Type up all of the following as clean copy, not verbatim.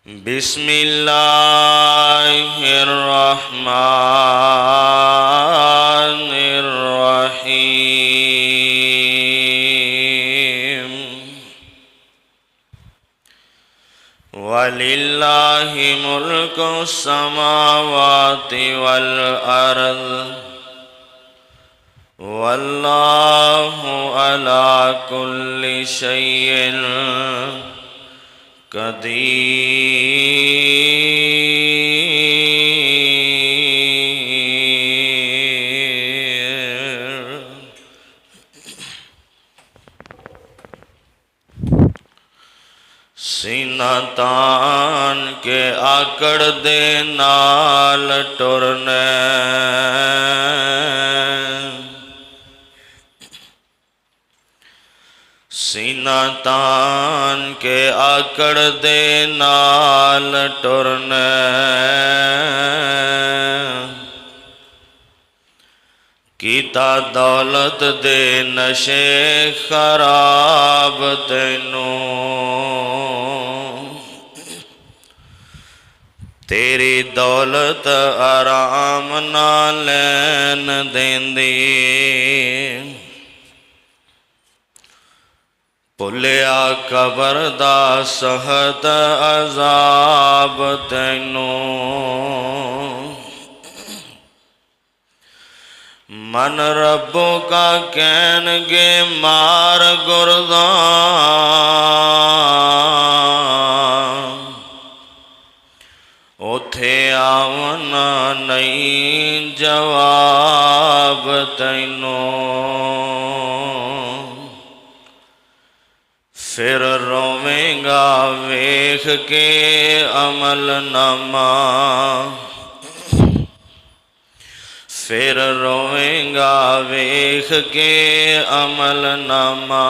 बिस्मिल्लाहिर्रहमानिर्रहीम। वलिल्लाहि मुल्कु समावाति वल अर्द वल्लाहु अला कुल्लि शैइन कदीर। सीना तान के आकड़ दे नाल टुरने, सीना तान के आकड़ दे नाल टुरने। कीता दौलत दे नशे खराब तैनू, तेरी दौलत आराम ना लैन देंदी। भुलिया कबर दा सहत अजाब तैनू, मन रब्बों का कहनगे मार गुरदा। उथे आवना नहीं जवाब तैनू, फिर रोवेंगा वेख के अमल नामा, फिर रोवेंगा वेख के अमल नामा।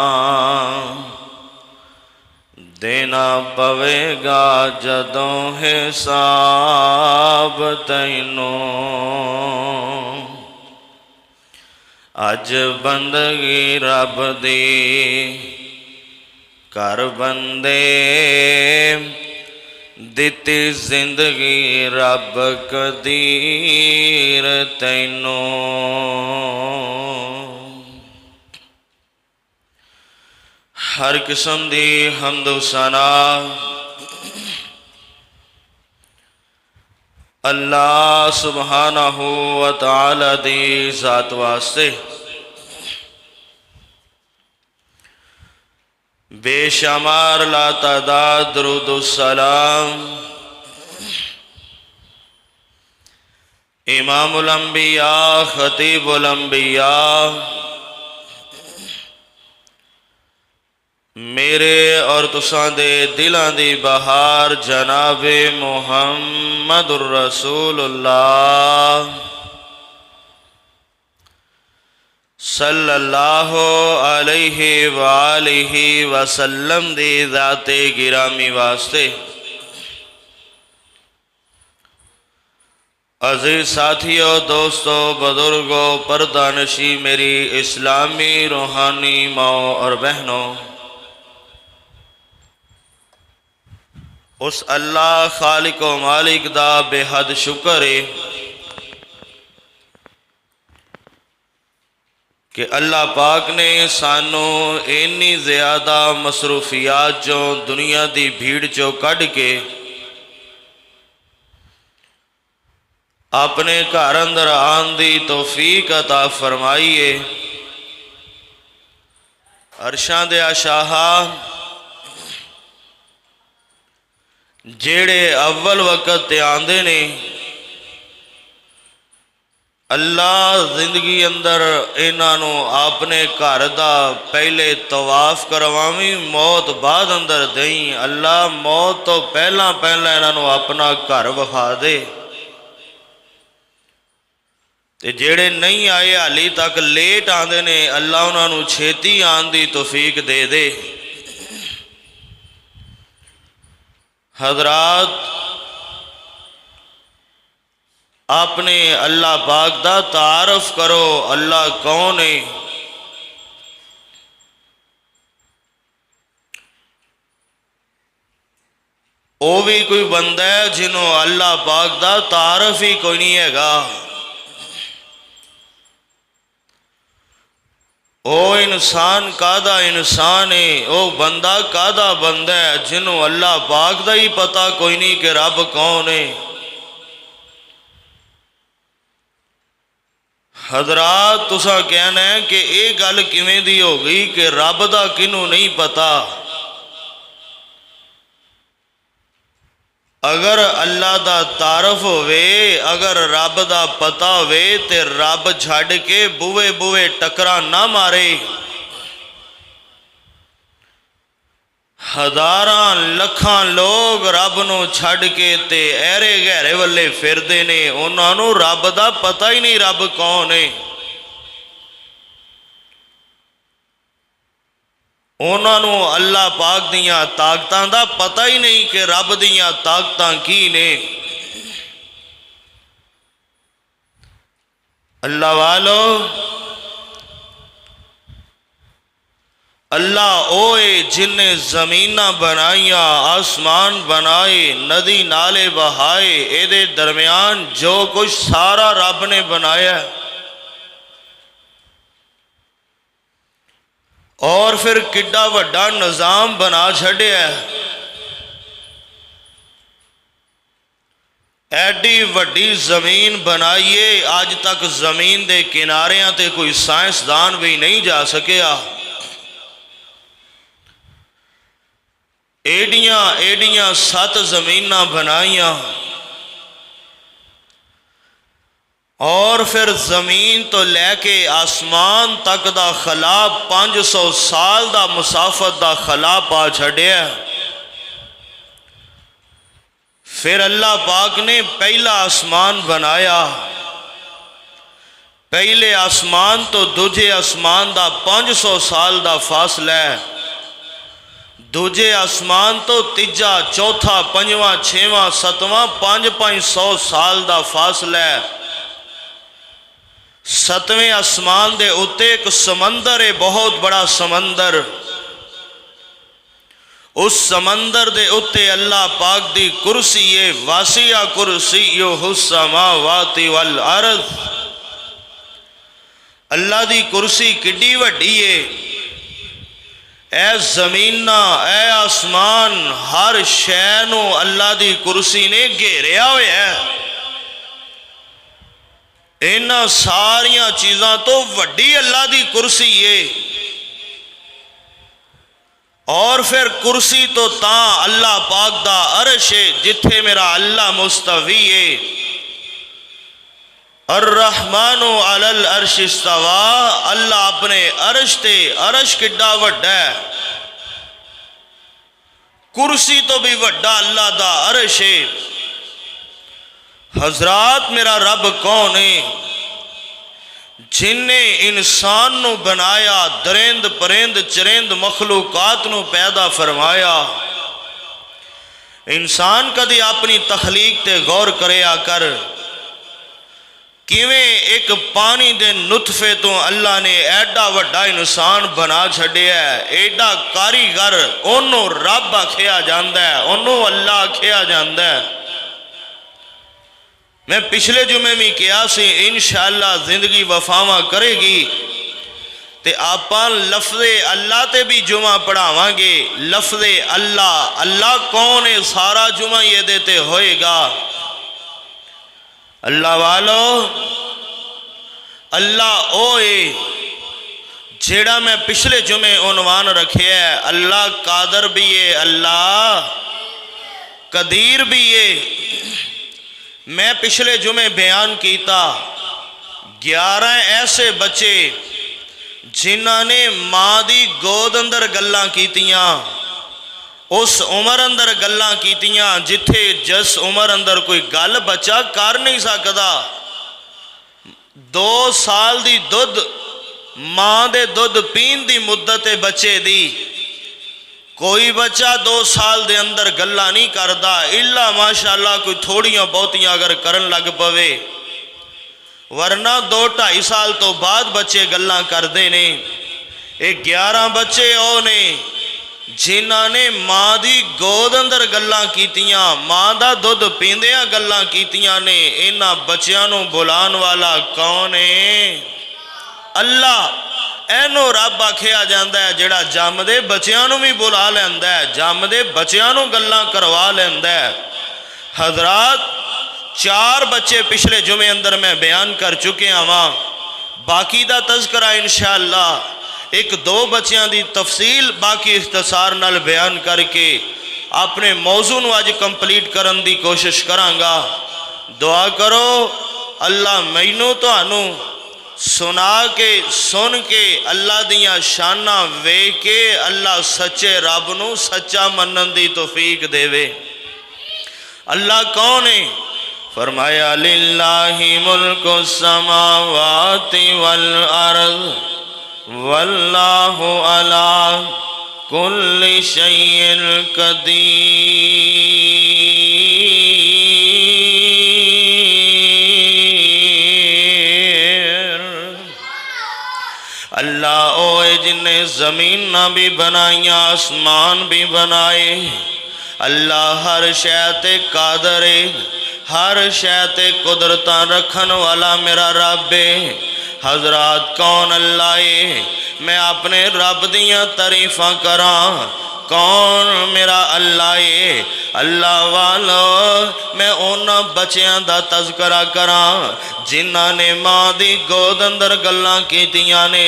देना पवेगा जदों हिसाब तैनू। अज बंदगी रब दी कर बंदे, दिती जिंदगी रब कदीर तैनू। हर किस्म दी हम्द सना अल्लाह सुब्हानहू व तआला दी ज़ात वास्ते। बेशुमार लातादाद दुरूद सलाम इमामुल अंबिया खतीबुल अंबिया मेरे और तुसां दे दिलां दी बहार जनाबे मुहम्मदुर रसूलुल्लाह सल्लल्लाहु अलैहि वालिहि वसल्लम दी ज़ाते गिरामी वास्ते। अज़ीज़ साथियों, दोस्तों, बुजुर्गों, पर्दानशी मेरी इस्लामी रूहानी माओ और बहनों, उस अल्लाह खालिक व मालिक दा बेहद शुक्र है कि अल्लाह पाक ने सानू इन्नी ज़्यादा मसरूफियात चो दुनिया दी भीड़ चो कढ़ के अपने घर अंदर आन दी तौफीक अता फरमाई है। अरशां दे शाहा जेड़े अव्वल वक़्त ते आंदे ने, अल्लाह जिंदगी अंदर इन्हों अपने घर का पहले तवाफ करवावी, मौत बाद अंदर दई। अल्लाह मौत तो पहला पहला इन्हों अपना घर विखा दे। ते जेड़े नहीं आए हाली तक लेट आते ने, अल्लाह उन्होंने छेती आन की तौफीक दे दे। हजरात, अपने अल्लाह पाक दा तारफ करो। अल्लाह कौन है? वो भी कोई बंदा है जिन्हों अल्लाह पाक दा तारफ ही कोई नहीं हैगा। ओ इंसान कादा इंसान है, ओ बंदा कादा बंदा है जिन्हों अल्लाह पाक दा ही पता कोई नहीं कि रब कौन है। हजरात तुसा कहना है कि ये गल किवें दी हो गई कि रब दा किनू नहीं पता। अगर अल्लाह दा तारफ होवे, अगर रब दा पता होवे ते रब छड़ के बुवे बुवे टकरा ना मारे। हजारां लखां लोग रब नू छड़ के ते ऐरे गहरे वल्ले फिरदे ने, उन्हां नू रब दा पता ही नहीं रब कौन है। उन्हां नू अल्लाह पाक दियां ताकतां दा पता ही नहीं कि रब दियां ताकतां की ने। अल्लाह वालो, अल्लाह ओए जिन्ने जमीना बनाइया, आसमान बनाए, नदी नाले बहाए, एदे दरम्यान जो कुछ सारा रब ने बनाया। और फिर किड्डा वड्डा निजाम बना छड़िया। एडी वड्डी जमीन बनाइए, अज तक जमीन के किनारियां ते कोई साइंसदान भी नहीं जा सकिया। एडियां एडियां 7 जमीना बनाइया और फिर जमीन तो लैके आसमान तक दा खला 500 साल दा मुसाफत दा खला पा छड़िया। फिर अल्लाह पाक ने पहला आसमान बनाया। पहले आसमान तो दूजे आसमान दा 500 साल दा फासला है। दूजे आसमान तो तीजा चौथा पंजवा छेवां सतवां 500 साल दा फासला है। 7वें आसमान दे उत्ते एक समंदर है, बहुत बड़ा समंदर। उस समंदर दे उत्ते अल्लाह पाक दी कुर्सी है। वासिया कुर्सियो हुस्समावाति वल अर्द। अल्लाह दी कुर्सी किड्डी वड्डी है। ए जमीना ए आसमान हर शै नू अल्लाह दी कुर्सी ने घेरिया होया है। इन्हां सारियां चीज़ां तो वड्डी अल्लाह दी कुर्सी है। और फिर कुर्सी तो तां अल्लाह पाक दा अर्श है जिथे मेरा अल्लाह मुस्तवी है। अर्रहमानु अलल अर्श इस्तवा। अल्लाह अपने अर्श ते, अर्श किड्डा वड्डा है। कुर्सी तो भी वड्डा अल्लाह दा अर्श है। हजरात मेरा रब कौन है? जिन्ने इंसान नू बनाया, दरिंद परिंद चरिंद मखलूकात नू पैदा फरमाया। इंसान कदी अपनी तखलीक ते गौर करया कर। किवें एक पानी दे नुतफे तो अल्लाह ने एडा वड्डा इंसान बना छड़िया। एडा कारीगर ओनू रब आखिया जांदा है, ओनू अल्लाह आखिया जांदा है। मैं पिछले जुमे भी कहा सी इंशाअल्लाह जिंदगी वफावा करेगी ते आपां लफ्ज़े अल्लाह ते भी जुमा पढ़ावांगे। लफ्ज़े अल्लाह, अल्लाह कौन है, सारा जुमा ये ते होएगा। अल्लाह वालो, अल्लाह ओए जेड़ा मैं पिछले जुमे उन्वान रखे है। अल्लाह कादर भी है, अल्लाह कदीर भी है। मैं पिछले जुमे बयान किया 11 ऐसे बच्चे जिन्हां ने मां दी गोद अंदर गल्लां कीतियां। उस उम्र अंदर गल्लां कीतियां जिथे जिस उम्र अंदर कोई गल बच्चा कर नहीं सकता। 2 साल दी दुध मां दे दुध पीन दी मुद्दत है बच्चे दी। कोई बच्चा 2 साल दे अंदर गल्ला नहीं करता, इला माशाअल्लाह कोई थोड़ियां बहुतियां अगर करन लग पवे, वरना 2-2.5 साल तो बाद बच्चे गल्ला करते ने। ये 11 बच्चे ओ ने जिन्हां ने मां दी गोद अंदर गल्लां कीतियां, मां दा दुध पींदियां गल्लां कीतियां ने, इन्हां बच्चियां नूं बुलाण वाला कौन है? अल्लाह। एनू रब आखिया जाता है जिहड़ा जमदे बच्चियां नूं भी बुला लैंदा है, जमदे बच्चियां नूं गल्लां करवा लैंदा है। हजरात, 4 बच्चे पिछले जुमे अंदर मैं बयान कर चुकिया वां, बाकी दा तज़करा इंशाअल्लाह 1-2 बच्चों की तफसील बाकी इख्तसार नाल बयान करके अपने मौजू नूं अज कंप्लीट करन दी कोशिश करांगा। दुआ करो अल्लाह मैनू तुहानू सुना के सुन के अल्लाह दियां शानां वेख के अल्लाह सच्चे रब नूं सच्चा मनन दी तौफीक देवे। अल्लाह कौन है? फरमाया लिल्लाहि मुल्कु समावाति वल अर्ज़ वल्लाहु अला कुल्लि शैइन कदीर। अल्लाह ओए जिन्हें ज़मीन भी बनाइया, आसमान भी बनाए। अल्लाह हर शै ते कादर है, हर शै ते कुदरतां रखन वाला मेरा रब है। हजरात, कौन अल्लाह है? मैं अपने रब दियां तारीफां करा। कौन मेरा अल्लाह है? अल्लाह वालो, मैं उन्हां बच्चियां दा तज़करा करा जिन्हां ने मां दी गोद अंदर गल्लां कीतियां ने।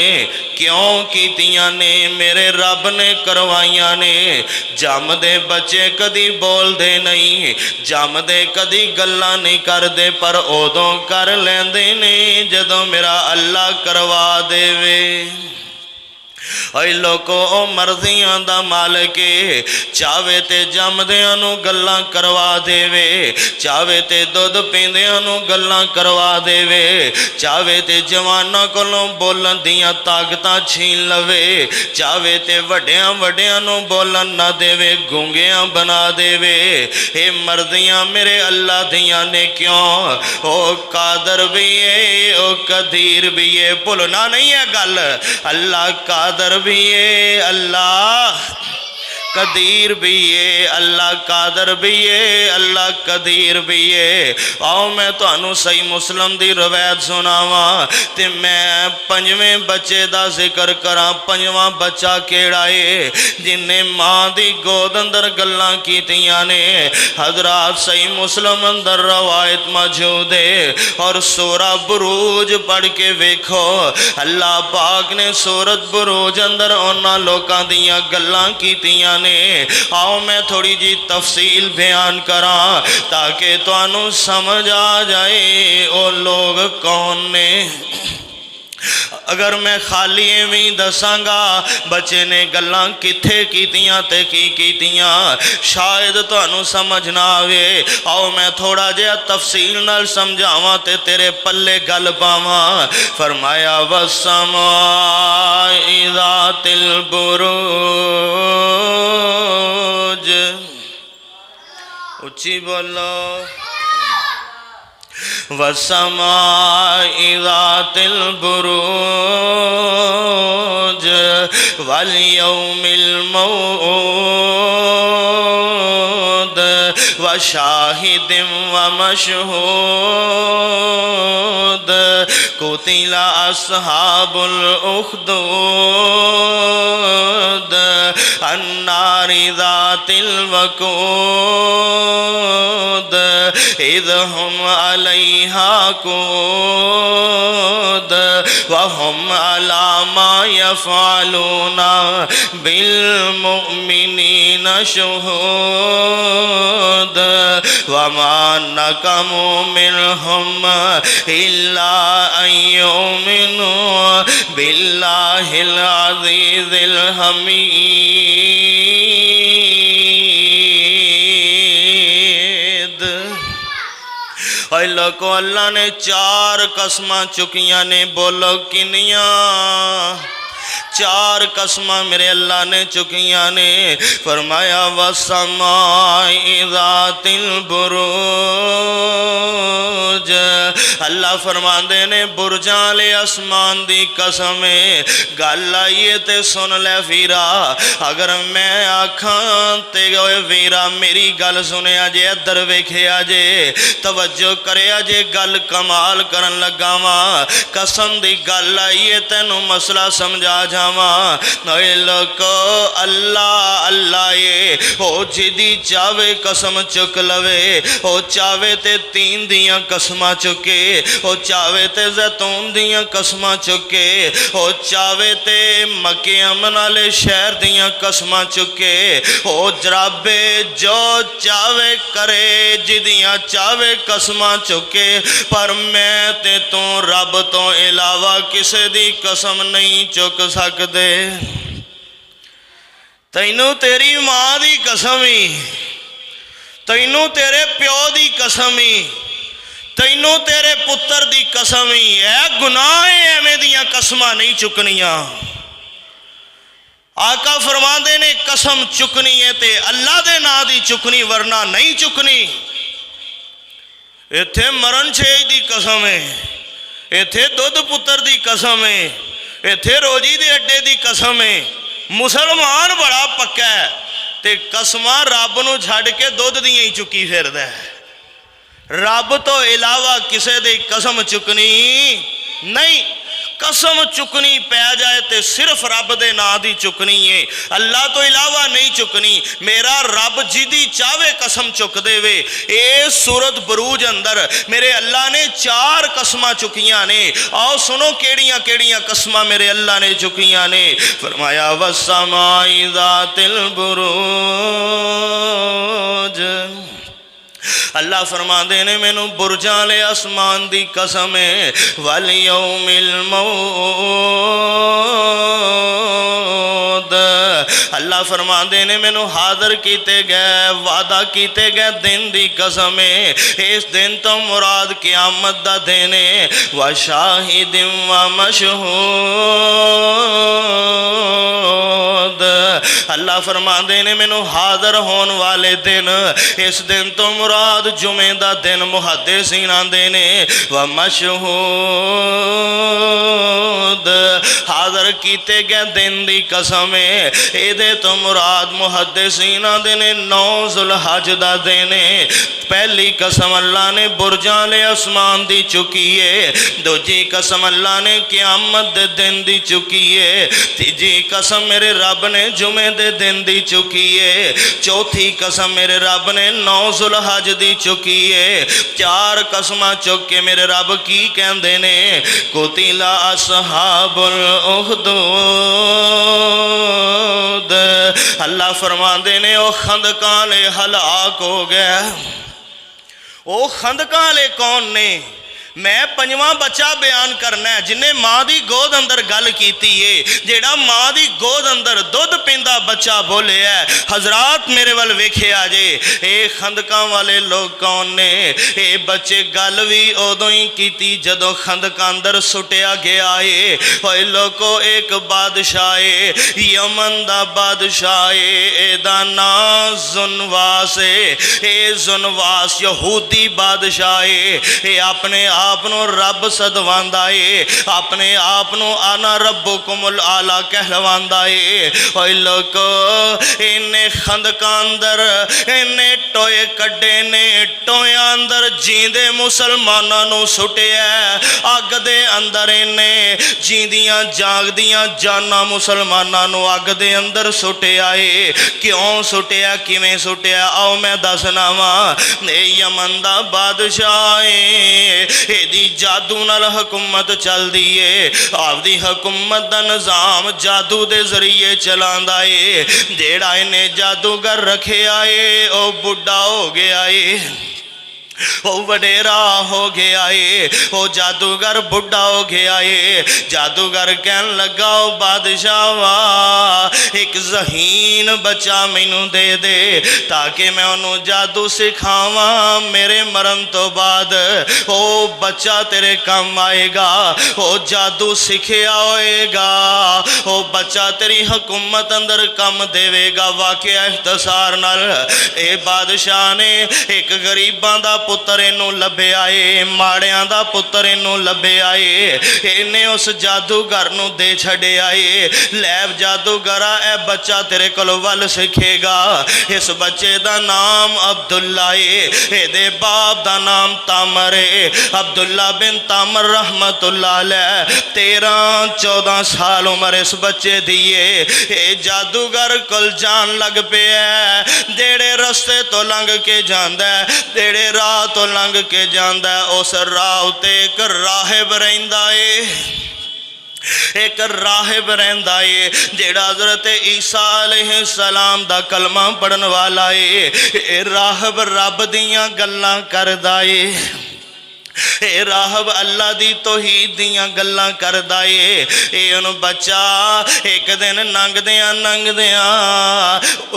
क्यों कीतियां ने? मेरे रब ने करवाइयां ने। जमदे बच्चे कदी बोलते नहीं, जमदे कदी गल्लां नहीं करते, पर उदों कर लेंदे ने जदों मेरा अल्लाह करवा देवे। ओए लोको, ओ मर्जियां दा मालिक चावे ते जमदियां नूं गल्लां करवा देवे, चावे ते दुध पींदियां नूं गल्लां करवा देवे, चावे ते जवानां कोलों बोलन दियां ताकतां छीन लवे, चावे ते वड्डियां वड्डियां नूं बोलन ना देवे, गूंगियां बना देवे। ए मर्जियां मेरे अल्लाह दियां ने। क्यों? ओ कादर भी है, ओ कदीर भी है। भुलना नहीं है गल। अल्लाह कादर भी है, अल्लाह कदीर भी है। अल्लाह कादर भी है, अल्लाह कदीर भी है। आओ मैं तुहानू सही मुस्लिम दी रवायत सुनावा ते मैं 5वें बच्चे दा जिक्र करा। 5वां बच्चा केड़ा है? जिन्हें मां दी गोद अंदर गल्लां कीतियां ने। हजरात, सही मुस्लिम अंदर रवायत मौजूद है और सूरा बुरूज पढ़ के वेखो। अल्लाह पाक ने सूरत बुरूज अंदर उन्हां लोकां दियां गल्लां कीतियां ने। आओ मैं थोड़ी जी तफसील बयान करा ताकि तुहानू समझ आ जाए वो लोग कौन ने। अगर मैं खाली एवं दसांगा बच्चे ने गल्लां कित्थे कीतियां ते की कीतियां, शायद तुहानू समझ ना आवे। आओ मैं थोड़ा जिहा तफसील नाल समझावां ते तेरे पल्ले गल पावां। फरमाया वस्समाइ ज़ातिल बुरूज। उच्ची बोलो। वस्समाइ ज़ातिल बुरूज वल यौमिल मौऊद व शाहिदिम व मशहूद कुतिला अस्हाबुल उख़्दूद अन्नारि ज़ातिल वक़ूद इज़ हुम अलैहा क़ूद व हुम अला मा यफ़अलूना बिल मुमिनीना शुहूद व मा नक़मू मिनहुम इल्ला अन युमिनू बिल्लाहिल अज़ीज़िल हमीद। और लोगों, अल्लाह ने 4 कसमां चुकियां ने। बोलो किनिया? 4 कसमां मेरे अल्लाह ने चुकियां ने। फरमाया वस्समाइ ज़ातिल बुरूज अल्लाह फरमांदे ने बुरजां ले आसमान दी कसम है, गल आईए ते सुन ले वीरा। अगर मैं आखां ते ओए वीरा मेरी गल सुनिया जे, इधर वेखिया जे, तवज्जो करिया जे, गल कमाल करन लगा वा। कसम दी गल आईए तेनू मसला समझा जावा। ओए लोको अल्लाह अल्लाह ये ओ जिदी चावे कसम चुक लवे, ओ चावे ते तीन दियां कसमां चुके, ओ चावे ते जैतून दियां कसमां चुके, ओ चावे ते मक्के अमन वाले शहर दियां कसमां चुके, ओ जराबे जो चावे करे, जिदियां चावे कसमां चुके। पर मैं ते तू रब तो इलावा किसे दी कसम नहीं चुक सकदे। तैनू तेरी मां दी कसम ही, तैनू तेरे प्यो दी कसम ही, तैनू तेरे पुत्र दी कसम ही है, गुनाह एवें दियां कसमां नहीं चुकनियां। आका फरमांदे ने कसम चुकनी है ते अल्लाह दे नां दी चुकनी, वरना नहीं चुकनी। इत्थे मरण छेज दी कसम है, इत्थे दुध पुत्र दी कसम है, इत्थे रोजी दे अड्डे दी कसम है। मुसलमान बड़ा पक्का है ते कसमां रब नूं छड्ड के दुध दियां ही चुकी फिरदा है। रब तो इलावा किसे दी कसम चुकनी नहीं। कसम चुकनी पै जाए तो सिर्फ रब दे नां दी चुकनी है, अल्लाह तो इलावा नहीं चुकनी। मेरा रब जिदी चावे कसम चुक देवे। ए सूरत बरूज अंदर मेरे अल्लाह ने 4 कसमां चुकियां ने। आओ सुनो केड़ियां केड़ियां कसमां मेरे अल्लाह ने चुकियां ने। फरमाया वस्समाई ज़ातिल बुरूज, अल्लाह फरमांदे ने मैनू बुरजां ले आसमान दी कसम है, वल यौमिल मौद, अल्लाह फरमांदे ने मैनू हाज़र कीते गए वादा कीते गए दिन दी कसम है। इस दिन तो मुराद क़यामत दा दिन है। व शाहिदिन व मशहूद, अल्लाह फरमांदे ने मैनू हाज़र होने वाले दिन, इस दिन तो मुराद जुमे दा दिन मुहद्दिसीन आंदे ने। व मशहूद, हाज़र कीते गए दिन दी कसम है। एदे तो मुराद मुहद्दिसीन आंदे ने 9 ज़ुल्हज दा दिन है। पहली कसम अल्लाह ने बुरजां ले आसमान दी चुकी है। दूजी कसम अल्लाह ने क़यामत दे दिन दी चुकी है। तीजी कसम मेरे रब ने जुमे दे दिन दी चुकी है। चौथी कसम मेरे रब ने 9 ज़ुल्हज दी चुकी है। 4 कसमां चुक के मेरे रब की कहंदे ने, कुतिला असहाबुल उखदूद, अल्लाह फरमांदे ने ओ खंदकां ले हलाक हो गया। ओ खंदकां ले कौन ने? मैं 5वां बच्चा बयान करना है जिन्हें माँ की गोद अंदर गल की है, जेड़ा माँ की गोद अंदर दुध पींदा बच्चा बोले है। हजरात मेरे वाल वेखे आ जे, ये खंदकां वाले लोग कौन ने? ये बच्चे गल भी उदों ही की जदों खंदकां अंदर सुटिया गया है। ओए लोको एक बादशाह है, यमन दा बादशाह है, एदा नाम जुनवास है। ये जुनवास यहूदी बादशाह है। ये अपने आपनो रब सदवांदा है, अपने आपनो आना रब्बुकुमुल आला कहलवांदा है। ओए लोको इन्ने खंदकां अंदर इन्ने टोए कड्डे ने, टोया अंदर जींदे मुसलमानां नूं सुटिया। अग दे अंदर इन्ने जींदियां जागदियां जाना मुसलमानां नूं अग दे अंदर सुटिया है। क्यों सुटिया, किवें सुटिया? आओ मैं दसना वा। यमन दा बादशाह है, एदी जादू नाल हुकूमत चलदी है। आपदी हुकूमत दा निज़ाम जादू दे जरिए चलांदा है। जेड़ा इन्हें जादूगर रखिया है ओ बुढ़ा हो गया है, ओ वडेरा हो गया है, ओ जादूगर बुढ़ा हो गया है। जादूगर कहन लगा ओ बादशाह वा, एक ज़हीन बच्चा मैनू दे दे ताकि मैं उन्होंने जादू सिखावा। मेरे मरण तो बाद ओ बच्चा तेरे काम आएगा, ओ जादू सिखिया होएगा, ओ बच्चा तेरी हुकूमत अंदर काम देवेगा। वाकया इख्तसार नाल ए बादशाह ने एक गरीबां दा पुत्र इनू लभ्या है, माड़ियां दा पुत्र इनू लभ्या है। इन्हें उस जादूगर नू दे छड्या है। लैब जादूगरा ए बच्चा तेरे कोल वल सिखेगा। इस बच्चे दा नाम अब्दुल्ला है, एदे बाप दा नाम तामर है। अब्दुल्ला बिन तामर रहमतुल्लाह अलैह। 13-14 साल उम्र इस बच्चे दी है। ये जादूगर कोल जान लग पिया। जेड़े रस्ते तो लंघ के जांदा है, जेड़े राह तो लंघ के जांदा है, उस राह उत्ते एक राहिब रहिंदा है। एक राहिब रहिंदा है जेड़ा हज़रत ईसा अलैहिस्सलाम दा कलमा पढ़न वाला है। राहिब रब दियां गल्लां करदा है। ए राहब अल्लाह दी तौहीद दियां गल्लां करदा ए। उन बच्चा एक दिन नंगदियां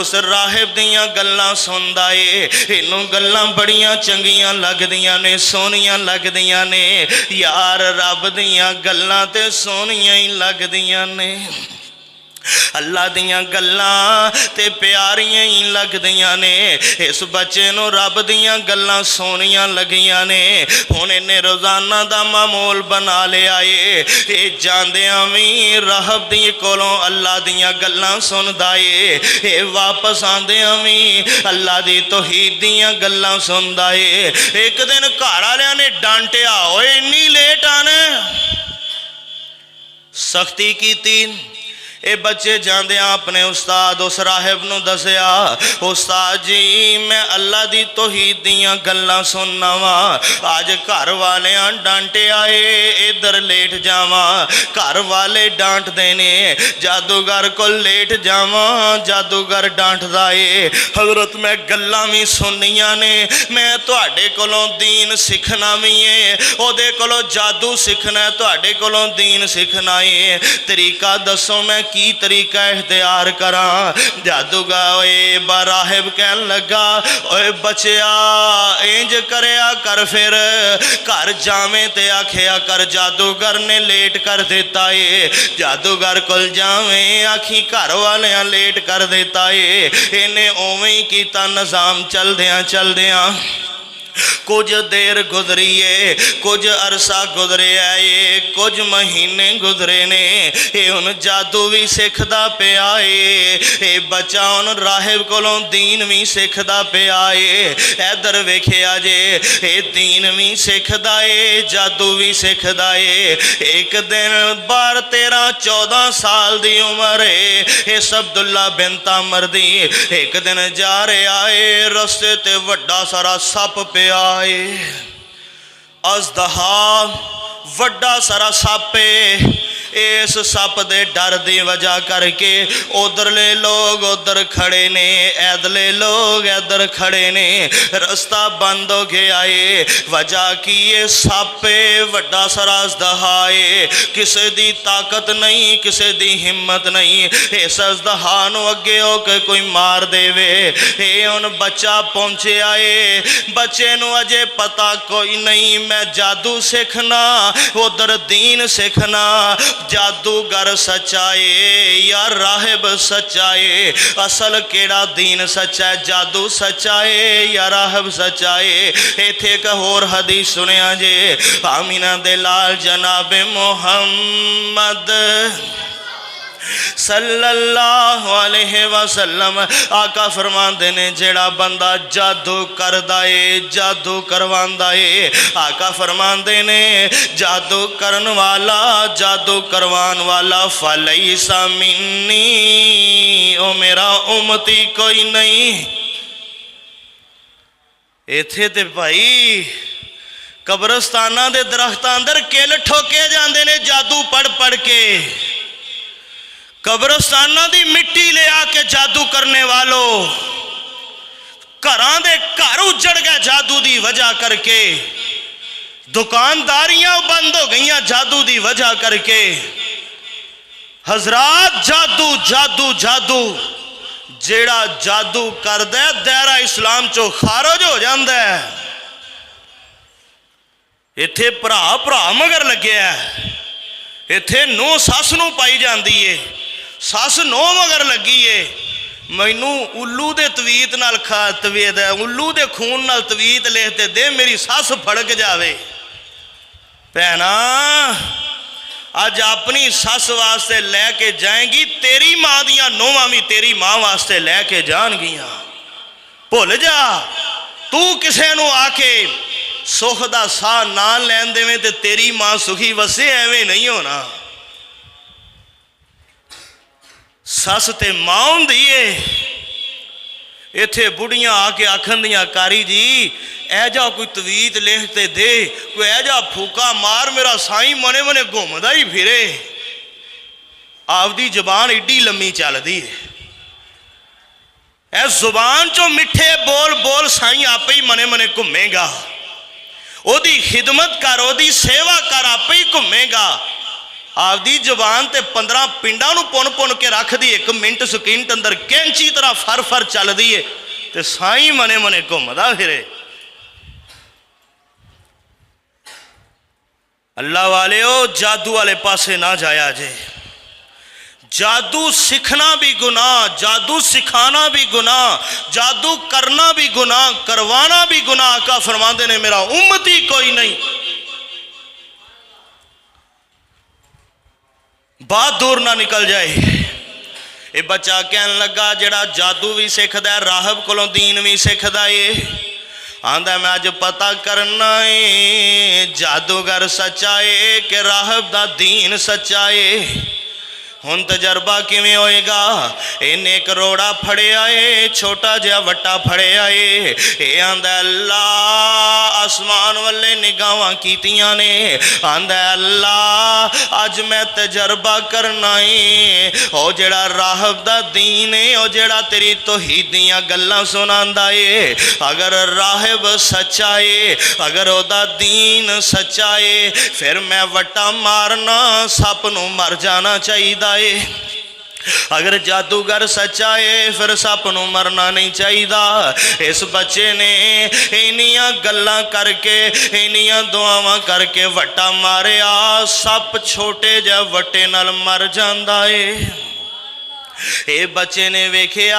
उस राहिब दियां गल्लां सुनदा ए। इनू गल्लां बड़ियां चंगियां लगदियां ने, सोहनियां लगदियां ने। यार रब दियां गल्लां ते सोहनियां ही लगदियां ने। अल्लाह दियां गल्लां ते प्यारियां ही लगदियां ने। इस बच्चे नू रब दियां गल्लां सोहनियां लगियां ने। हुण इन्हें रोज़ाना दा मामूल बना लिया है। जांदियां भी राहब दी कोलों अल्लाह दियां गल्लां सुनदा है। वापस आंदियां भी अल्लाह दी तौहीद दियां गल्लां सुनदा है। एक दिन घर वालियां ने डांटिया, ओए इन्नी लेट आना, सख्ती कीती। ये बच्चे जांदे अपने उस्ताद उस राहिब नू दसिया, उस्ताद जी मैं अल्लाह दी तौहीद दियां गल्लां सुनना वा। अज घर वाले डांटे आए, इधर लेट जावा। घर वाले डांटदे ने, जादूगर को लेट जावा, जादूगर डांटदा है। हजरत मैं गल्लां भी सुनियां ने, मैं तुहाडे कोलों दीन सीखना भी है, ओदे कोलों जादू सीखना है, तुहाडे कोलों दीन सीखना है। तरीका दसो मैं की तरीका इख्तियार करा। जादूगर राहिब कहन लगा, ओए बचिया इंज करया कर, फिर घर जावे ते आखिया कर जादूगर ने लेट कर देता है। जादूगर कोल जावे आखी घर वाले लेट कर देता है। इन्हें उवें ही कीता। निजाम चलदियां चलदियां कुछ देर गुजरी है, कुछ अरसा गुजरे है, कुछ महीने गुजरे ने। ये हुन जादू भी सीखदा पिया है। ये बच्चा हुन राहिब कोलों दीन भी सीखदा पिया है। इधर वेखिया जे, ये दीन भी सीखदा है, जादू भी सीखदा है। एक दिन 12-13-14 साल दी उम्र है इस अब्दुल्ला बिन तामर दी। एक दिन जा रहा है, रस्ते ते वड्डा सारा सप पिया है। अजदहा वड्डा सारा सप है। इस सप दे डर दी वजह करके उधरले लोग उधर खड़े ने, इधरले लोग इधर खड़े ने। रास्ता बंद हो गया है। वजह की ये सप वड्डा सारा अजदहा है। किसी दी ताकत नहीं, किसी दी हिम्मत नहीं इस अजदहा नू अगे होकर कोई मार देवे। ये हुन बच्चा पहुंचिया है। बच्चे नू अजे पता कोई नहीं, मैं जादू सीखना, उधर दीन सीखना। जादूगर सच्चाए या राहिब सच्चाए, असल केड़ा दीन सच्चा है, जादू सच्चाए या राहिब सच्चाए। इत्थे एक होर हदीस सुनिया जे, आमीना दे लाल जनाब मुहम्मद सल्लल्लाहु अलैहि वसल्लम आका फरमांदे ने, जेड़ा बंदा जादू करदा है, जादू करवांदा है, आका फरमांदे ने जादू करन वाला, जादू करवान वाला फलैसा मिन्नी, ओ मेरा उम्मती कोई नहीं। इत्थे ते भाई कब्रस्ताना दे दरख्तां अंदर किल ठोके जांदे ने जादू पढ़ पढ़ के। कब्रस्ताना दी मिट्टी ले आके जादू करने वालों, घरां दे घर उजड़ गए जादू दी वजह करके। दुकानदारियां बंद हो गई जादू दी वजह करके। हजरात जादू जादू जादू, जेड़ा जादू करदा है दायरा इस्लाम चो खारज हो जांदा है। इत्थे भरा भरा मगर लगे है, इत्थे नूं सस नूं पाई जांदी है, सस नौ मगर लगी है। मैनू उल्लू दे तवीत नाल खा तवीत है उल्लू दे खून नाल तवीत लिखते दे मेरी सस फड़क जावे। भैना अज अपनी सस वास्ते लैके जाएगी, तेरी माँ दियां नोवां भी तेरी माँ वास्ते लैके जाणगियां। भुल जा तू किसे नू आके सुख दा साह ना लैन देवें ते तेरी माँ सुखी वसे, एवें नहीं होना। सस ते मां हुंदी है। इत्थे बुढ़ियां आके आखन दियां कारी जी ऐजा कोई तवीत लिखते दे, कोई ऐजा फूका मार मेरा साईं मने मने घूमदा ही फिरे। आपदी जुबान एडी लम्मी चलदी है, ऐ जुबान चो मिठे बोल बोल साईं आपे ही मने मने घूमेगा। ओदी खिदमत कर, ओदी सेवा कर, आपे ही घूमेगा। आपदी जुबान ते 15 पिंडां नूं पुन पुन के रख दी, 1 मिनट सकिंट अंदर कैंची तरह फर फर चलदी है ते साईं मने मने घूमदा फिरे। अल्लाह वाले ओ जादू वाले पासे ना जाया जे। जादू सीखना भी गुनाह, जादू सिखाना भी गुनाह, जादू करना भी गुनाह, करवाना भी गुनाह। का फरमाते ने मेरा उम्मती कोई नहीं। बात दूर ना निकल जाए। ये बच्चा कहन लगा जेड़ा जादू भी सीखदा राहब कोलों दीन भी सीखदा है। आंदा मैं अज पता करना है जादूगर सच्चा है कि राहब दा दीन सच्चा है। हुण तजर्बा किवें होएगा? इन्हें एक रोड़ा फड़िया है, छोटा जिहा वट्टा फड़िया है। ये आंदा अल्लाह आसमान वाले निगाहां कीतियां ने। आंदा अल्लाह अज मैं तजर्बा करना है ओ जेड़ा राहब दा दीन है, ओ जेड़ा तेरी तौहीद दियां गल्लां सुनांदा है। अगर राहब सच्चा है, अगर ओदा दीन सच्चा है, फिर मैं वट्टा मारना सप नूं मर जाना चाहिए। अगर जादूगर सच्चा है फिर सप नूं मरना नहीं चाहिए। इस बच्चे ने इन्नियां गल्लां करके इन्नियां दुआवां करके वट्टा मारिया, सप छोटे जिहे वट्टे नाल मर जांदा है। ये बच्चे ने वेखिया,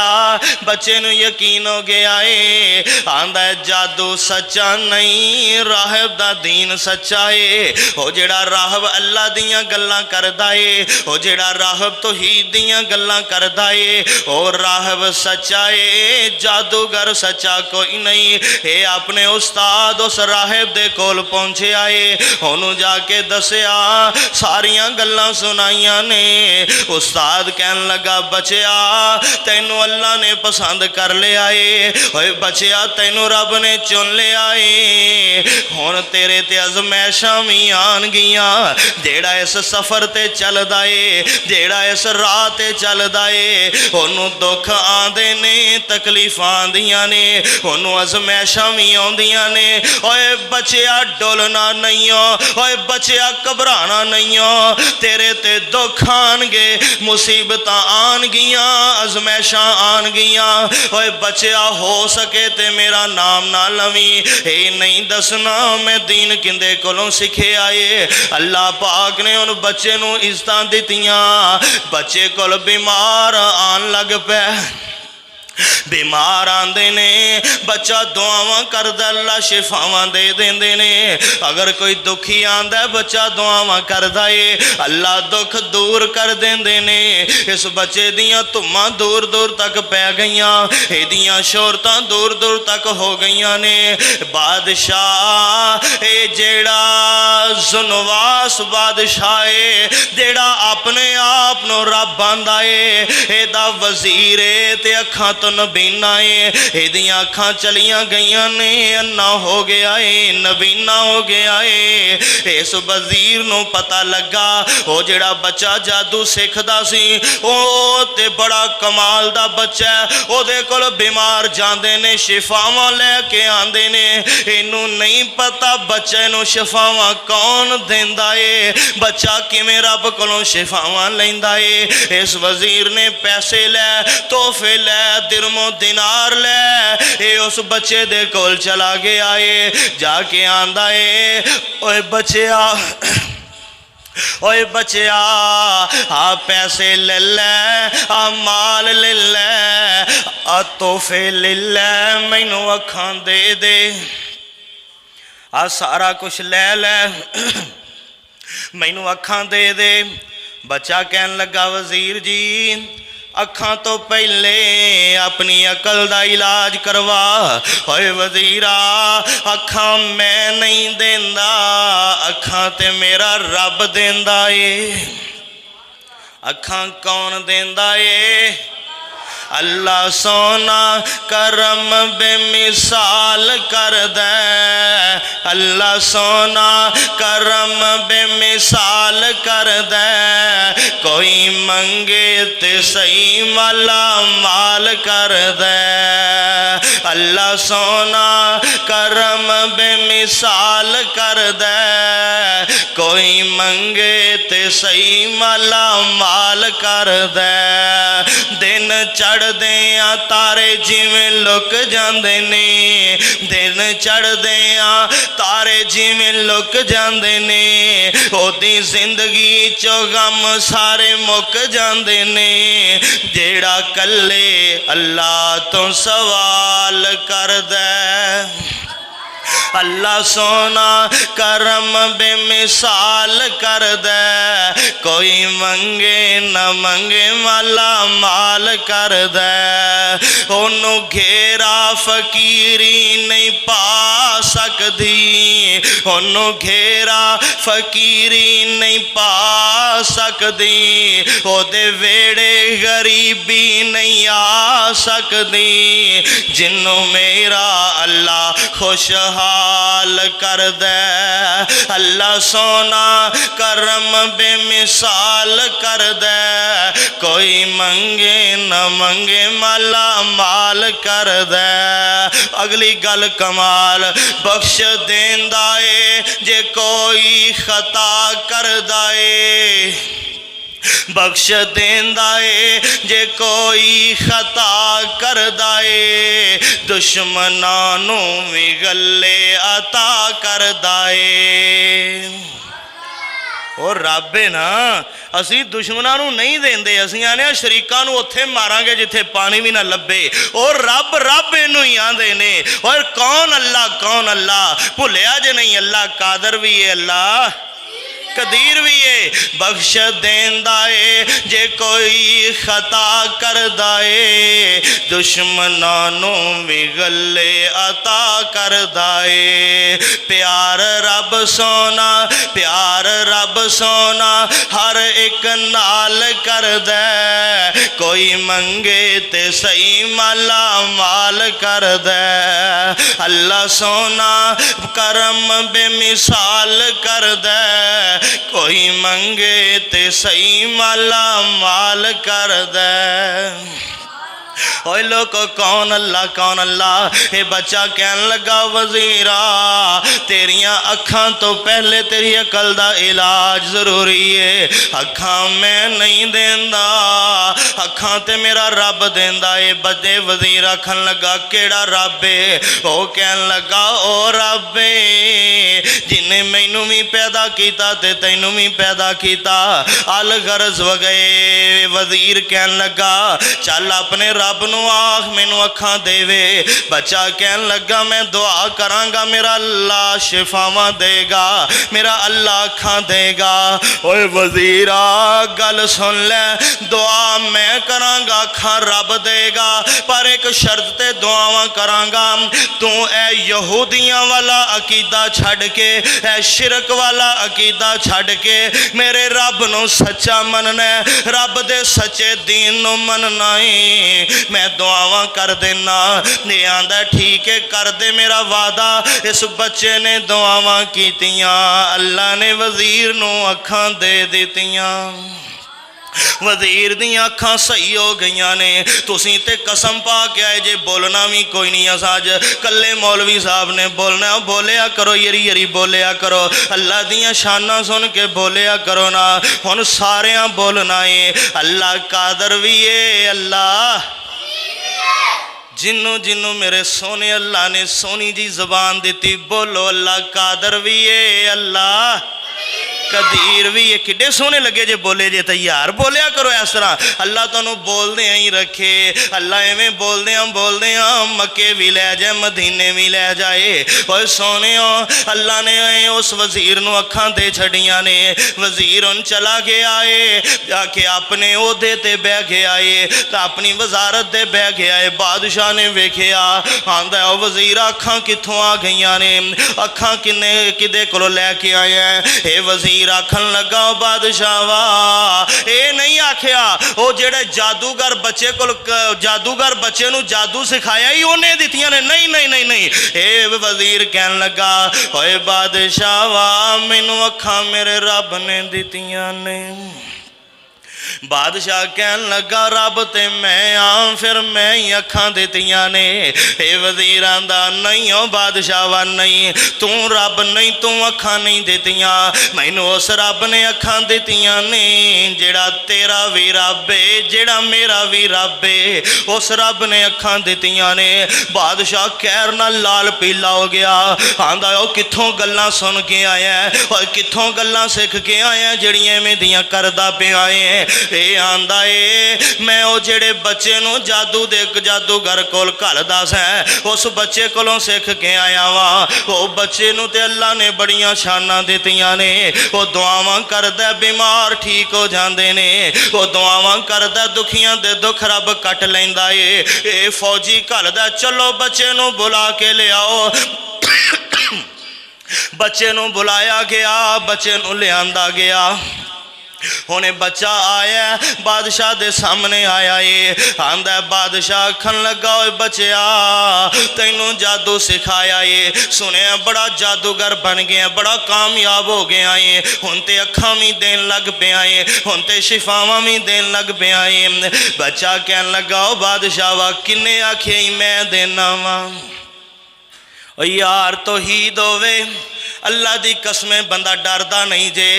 बच्चे नूं यकीन हो गया है। आंदा है जादू सच्चा नहीं, राहब दा दीन सच्चा है। ओ जेड़ा राहब अल्लाह दियां गल्लां करदा है, ओ जेड़ा राहब तौहीद दियां गल्लां करदा है, ओ राहब सच्चा है, जादूगर सच्चा कोई नहीं। ये अपने उस्ताद उस राहब दे कोल पहुंचिया है, ओनू जाके दसिया, सारियां गल्लां सुनाइयां ने। उस्ताद कहन लगा बचिया तैनू अल्लाह ने पसंद कर लिया है। ओए बचिया तैनू रब ने चुन लिया है। हुण तेरे ते अजमैशां भी आणगियां। जेड़ा इस सफर ते चलदा है, जेड़ा इस राह ते चलदा है, ओनू दुख आंदे ने, तकलीफां आंदियां ने, ओनू अजमैशां भी आउंदियां ने। ओए बचिया डोलना नहीं हो, ओए बचिया घबराना नहीं हो। तेरे ते दुख आणगे, मुसीबतां आनगियां, अजमैशां आनगियां। ओए बचिया हो सके ते मेरा नाम ना लवी। ये नहीं दसना मैं दीन किंदे कोलों सीखे आए। अल्लाह पाक ने उन बच्चे नूं इज्जतां दित्तियां। बच्चे कोल बीमार आन लग पे, बीमार आंदे ने, बच्चा दुआवां करदा अल्लाह शिफावां दे देंदे ने। अगर कोई दुखी आंदा बच्चा दुआवां करदा है, अल्लाह दुख दूर कर देंदे ने। इस बच्चे दियां धुम्मां दूर दूर तक पै गईयां, एदियां शोहरतां दूर दूर तक हो गईयां ने। बादशाह ए जेड़ा जुनवास बादशाह है, जेड़ा अपने आप नूं रब आंदा है, एदा वजीर है ते अखां तो नबीना है। एदियां अखां चलियां गईयां ने, अन्ना हो गया है, नबीना हो गया है। इस वजीर नूं पता लगा वो जेड़ा बच्चा जादू सीखदा सी ओ ते बड़ा कमाल दा बच्चा है। ओदे कोल बीमार जांदे ने, शिफावां लैके आंदे ने। इनू नहीं पता बच्चे नूं शिफावां कौन देंदा है, बच्चा किवें रब कोलों शिफावां लैंदा है। इस वजीर ने पैसे लै, तोहफे लै, दिरमो दिनार लै, ये उस बच्चे दे कोल चला गया है। जाके आंदा है, ओए बच्चिया ओए बचिया आ पैसे ले ले, आ माल ले ले, आ तोहफे ले ले, मैनू अखां दे दे, आ सारा कुछ ले ले, मैनू अखां दे दे। बच्चा कहन लगा वजीर जी अखां तो पहले अपनी अकल दा इलाज करवा। ओए वजीरा अखां मैं नहीं देंदा, अखां ते मेरा रब देंदा ए। अखां कौन देंदा ए? अल्लाह सोना करम बेमिसाल कर दे, अल्लाह सोना करम बेमिसाल कर दे, कोई मंगे ते सही माला माल कर दे। अल्लाह सोना करम बेमिसाल कर दे, कोई मंगे ते सही माला माल कर दे। दिन चढ़दे आ तारे जिवें लुक जांदे ने, दिन चढ़दे आ तारे जिवें लुक जांदे ने, ओदी जिंदगी चो गम सारे मुक जांदे ने। जेड़ा कल्ले अल्लाह तो सवाल कर दे, अल्लाह सोना करम बेमिसाल कर दे, कोई मंगे न मंगे माला माल कर दे। ओनू घेरा फकीरी नहीं पा सकदी, ओनू घेरा फकीरी नहीं पा सकदी, ओदे वेड़े गरीबी नहीं आ सकदी। जिन्नू मेरा अल्लाह खुशहाल कर दे, अल्लाह सोना करम बेमिसाल कर दे, कोई मंगे न मंगे माला माल कर दे। अगली गल कमाल, बख्श देंदा ए जे कोई खता करदा ए, बख्श देंदा ए जे कोई खता करदा ए, दुश्मनां नू भी गल्ले अता करदा ए। और रब है ना, असी दुश्मनां नू नहीं देंदे, असी आने शरीकां नू उत्थे मारांगे जिथे पानी भी ना लभे। और रब रब इनू ही आंदे ने। और कौन अल्लाह कौन अल्लाह, भुलिया जे नहीं अल्लाह कादर भी है, अल्लाह कदीर भी है। बख्श देंदा ए जे कोई खता करदा ए, दुश्मनां नू भी गल्ले अता करदा ए। प्यार रब सोना, प्यार रब सोना हर एक नाल करदा, कोई मंगे ते सही माला माल करदा। अल्लाह सोना करम बेमिसाल करदा, कोई मंगे ते सही माला माल कर दे। ओए लोग कौन अल्लाह कौन अल्लाह। ये बच्चा कहन लगा वजीरा तेरिया अखां तो पहले तेरी अकल दा इलाज जरूरी है। अखां मैं नहीं देंदा, अखां ते मेरा रब देंदा है। बदे वजीर आखन लगा केड़ा रब है? ओ कहन लगा ओ रब जिन्हें मैनू भी पैदा किया ते तैनू भी पैदा किया। अल गरज वगए वजीर कहन लगा चल अपने रब नू आख मैनू अखां देवे। बच्चा कहन लगा मैं दुआ करांगा मेरा अल्लाह शिफावां देगा, मेरा अल्लाह अखां देगा। ओए वजीरा गल सुन ले, दुआ मैं करांगा अखां रब देगा, पर एक शर्त ते दुआवां करांगा। तू ए यहूदियां वाला अकीदा छड़ के, ए शिरक वाला अकीदा छड़ के मेरे रब नू सच्चा मनना, रब दे सच्चे दीन नू मनना है। मैं दुआवां कर देना। ने आंदा ठीक है कर दे मेरा वादा। इस बच्चे ने दुआवां कीतियां, अल्लाह ने वजीर नू अखां दे दित्तियां। वजीर दी अखां सही हो गई ने। तुसीं ते कसम पा के आए जे बोलना भी कोई नहीं। अस अज कल्ले मौलवी साहब ने बोलना, बोलिया करो यरी यरी बोलिया करो, अल्लाह दियां शानां सुन के बोलिया करो ना। हुण सारियां बोलना है अल्लाह कादर भी है, अल्लाह जिन्नू जिन्नू मेरे सोने अल्लाह ने सोनी जी जबान दी बोलो अल्लाह कादर भी है, अल्लाह कदीर भी ये किड्डे सोहने लगे जे बोले जे तैयार बोलिया करो इस तरह अल्लाह तुहानू बोलदे ही रखे अल्लाह एवें बोलदे मक्के भी लै जाए मदीने भी लै जाए और सोने अल्लाह ने उस वजीर नू अखां ते छड़ियां ने वजीर हुण चला गया है जाके अपने ओहदे ते बह गया है तो अपनी वजारत ते बह गया है बादशाह ने वेखिया आंदा ओ वजीर अखां कित्थों आ गईयां ने अखां किन्ने किदे कोलों लैके आया है वजीर आखन लगा बादशाह वाह ये नहीं आखिया वो जेड़े जादूगर बच्चे को जादूगर बच्चे नू जादू सिखाया ही उन्हें दित्तियां ने नहीं नहीं नहीं नहीं ए वजीर कहन लगा ओए बादशाह वाह मैनू अखां मेरे रब ने दित्तियां ने बादशाह कहन लगा रब ते मैं आ फिर मैं ही अखां दित्तियां ने ए वजीर आंदा नहीं हो बादशाह वा नहीं तू रब नहीं तू अखां नहीं दित्तियां मैनू उस रब ने अखां दित्तियां ने जेड़ा तेरा भी रब है जेड़ा मेरा भी रब है उस रब ने अखां दित्तियां ने बादशाह कहर नाल लाल पीला हो गया आंदा ओ कित्थों गल्लां सुन के आया और कित्थों गल्लां सीख के आया जड़ियां में दियां करदा पिया है ये आंदा है मैं वो जेड़े बच्चे नू जादू दे जादूगर कोल घलदा सैं उस बच्चे कोलों सीख के आया वा वो बच्चे नू ते अल्लाह ने बड़ियां शानां दित्तियां ने वो दुआवां करदा बीमार ठीक हो जांदे ने वो दुआवां करदा दुखियां दे दुख रब कट लैंदा ए फौजी घलदा चलो बच्चे नू बुला के ले आओ बच्चे नू बुलाया गया बच्चे नू लियांदा गया हुणे बच्चा आया बादशाह दे सामने आया ये आंदा बादशाह आखन लगा ओए बच्चिया तैनू जादू सिखाया ये सुने बड़ा जादूगर बन गया बड़ा कामयाब हो गया ये हुण ते अखां भी देन लग पिया ये हुण ते शिफावां भी देन लग पिया ये बच्चा कहन लगा ओ बादशाह वा किन्ने आखे मैं देना वा ओ यार तौहीद होवे अल्लाह दी कसमें बंदा डरदा नहीं जे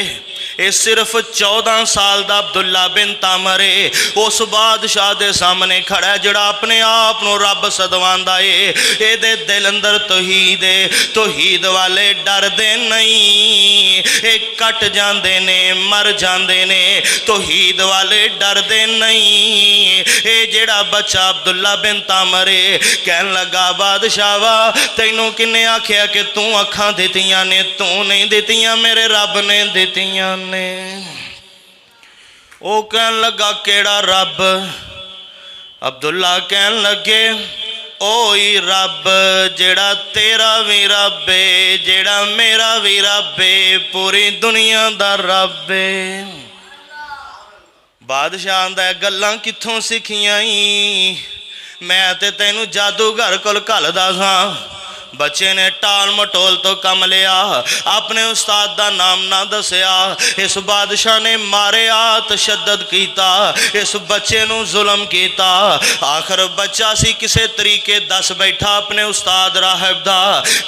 ये सिर्फ 14 साल दा अब्दुल्ला बिन तामर है उस बादशाह दे सामने खड़ा है जड़ा अपने आप को रब सदवांदा है ये दिल अंदर तौहीद वाले डरदे नहीं ये कट जांदे ने मर जांदे ने तौहीद वाले डरदे नहीं ये जेड़ा बच्चा अब्दुल्ला बिन तामर है कहन लगा बादशाह वा तैनू किन्ने आखिया कि तू अखां दित्तियां ने तू नहीं दित्तियां मेरे रब ने दित्तियां ने ओ कहन लगा केड़ा रब अब्दुल्ला कहन लगे ओही रब जेड़ा तेरा भी रब है जेड़ा मेरा भी रब है पूरी दुनिया दा रब है बादशाह आंदा गल्लां कित्थों सिखियां मैं ते तैनू जादूगर कोल घलदा सां बच्चे ने टाल मटोल तो कम लिया अपने उस्ताद का नाम ना दसिया इस बादशाह ने मारिया तशद्दद किया इस बच्चे नू जुल्म किया आखिर बच्चा सी किसी तरीके दस बैठा अपने उस्ताद राहब दा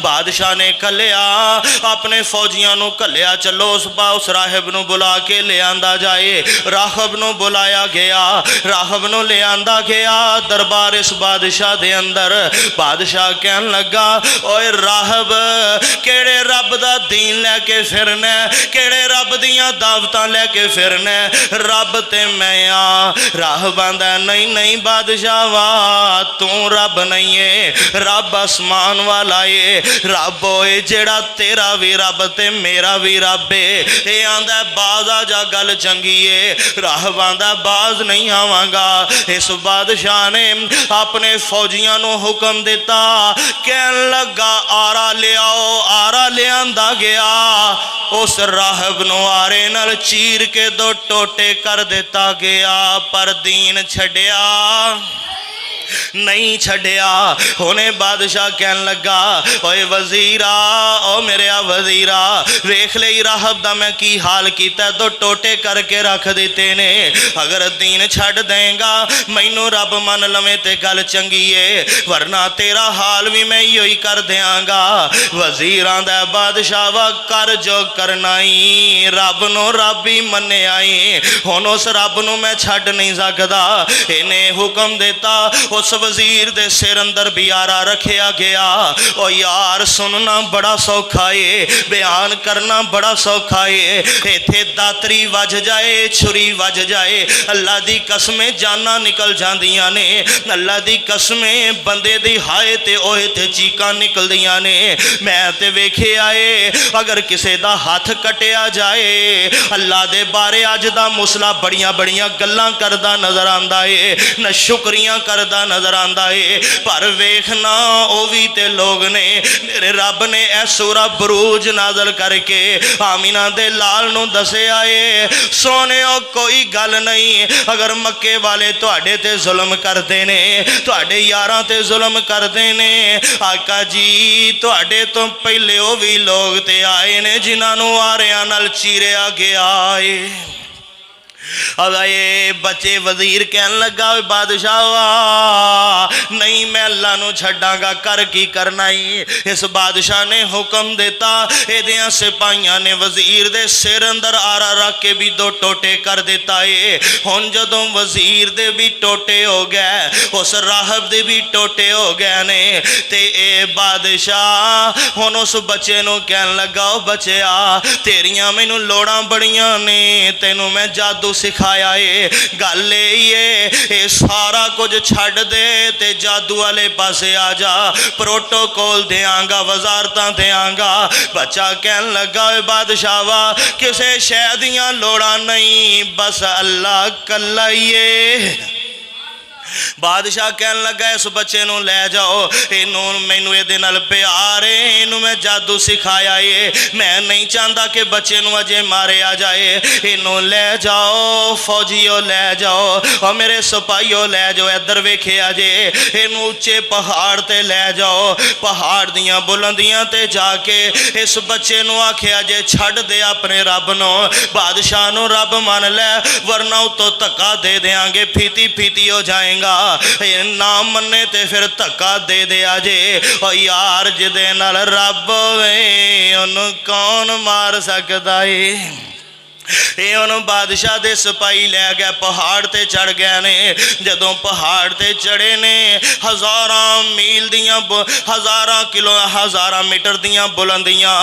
बादशाह ने कलिया अपने फौजियां नू कलिया चलो उस राहब नू बुला के ले आंदा जाए राहब नू बुलाया गया राहब नू ले आंदा गया दरबार इस बादशाह दे अंदर बादशाह कहन लगा ओए राहब केड़े रब दा दीन लैके फिरना केड़े रब दियां दावतां लैके फिरना रब ते मैं आ राहब आंदा नहीं नहीं बादशाह वा तू रब नहीं है रब आसमान वाला है रब होए जेड़ा तेरा भी रब ते मेरा भी रब है ये आंदा बाज आ जा गल चंगी है राहब आंदा बाज नहीं आवांगा इस बादशाह ने अपने फौजियां नू हुक्म दिता कहन आरा ले आओ आरा लियांदा गया उस राहब नू आरे नाल चीर के दो टोटे कर दिता गया पर दीन छड्या नहीं छड्या हुणे बादशाह कहन लगा ओए वजीरा ओ मेरे वजीरा वेख ले राहब दा मैं की हाल कीता दो टोटे करके रख दिते ने अगर दीन छड़ देगा मैनू रब मन लवे ते गल चंगी है वरना तेरा हाल भी मैं इहो ही कर देंगा वजीरां दा बादशाह वा कर जो करना ही रब नू रब ही मन्निया ही हुण उस रब नू मैं छड़ नहीं सकदा इन्हें हुक्म दिता उस वजीर दे सिर अंदर बियारा रखिया गया। ओ यार सुनना बड़ा सौखा है, बयान करना बड़ा सौखा है। इत्थे दातरी वज जाए, छुरी वज जाए, अल्लाह दी कसमें जाना निकल जांदियां ने। अल्लाह दी कसमें बंदे दी हाय ते ओए ते चीकां निकलदियां ने। मैं ते वेखिया है अगर किसी दा हाथ कटिया जाए, अल्लाह दे बारे अज दा मुसला बड़ियां बड़ियां गल्लां करदा नजर आंदा है, न शुक्रियां करदा नजर आंदा है। पर वेखना ओ भी ते लोग ने। मेरे रब ने ऐ सूरा बरूज नाजल करके आमीना दे लाल नूं दसिया है, सोनियो कोई गल नहीं, अगर मक्के वाले तुहाडे ते जुल्म करते ने, तुहाडे यारां ते जुल्म करते ने, आका जी तुहाडे तो पहले वो भी लोग ते आए ने जिन्हां नूं आरियां नाल चीरिया गया है। अब ये बच्चे वजीर कहन लगा बादशाह नहीं मैं अल्लाह नू छड्डांगा, कर की करना ही। इस बादशाह ने हुक्म दिता, एदियां सिपाहियां ने वजीर दे सिर अंदर आरा रख के भी दो टोटे कर दिता है। हुण जदों वजीर दे भी टोटे हो गए, उस राहब दे भी टोटे हो गए ने, ते ए बादशाह हुण उस बच्चे नू कहन लगा ओ बच्चिया तेरियां मैनू लोड़ां बड़ियां ने, तेनू मैं जादू सिखाया है, गल ये सारा कुछ छड़ दे ते जादू वाले पासे आ जा, प्रोटोकॉल देंगा, वजारतां देंगा। बच्चा कहन लगा बादशाह वा किसे शह दियां लोड़ां नहीं, बस अल्लाह कल्ला ही है। बादशाह कहन लगा इस बच्चे नू लै जाओ, इनू मैनू ये नाल प्यार है, इनू मैं जादू सिखाया है, मैं नहीं चाहता कि बच्चे नू अजे मारिया जाए, इनू लै जाओ फौजियो लै जाओ और मेरे सिपाहियों लै जाओ, इधर वेखिया जे इनू उच्चे पहाड़ ते लै जाओ, पहाड़ दियां बुलंदियां ते जाके इस बच्चे नू आखिया जे छड़ दे अपने रब नू, बादशाह नू रब मान लै वरना उतो धक्का दे देंगे, फीती फीती हो जाएगा, ना मन्ने ते फिर धक्का दे दिया जे। और यार जिदे नाल रब होवे उन्होंने कौन मार सकता है। ये उन्होंने बादशाह दे सिपाही लै गए, पहाड़ ते चढ़ गए ने। जदों पहाड़ ते चढ़े ने हज़ारां मील दियां, हज़ारां किलो, हज़ारां मीटर दियां बुलंदियां,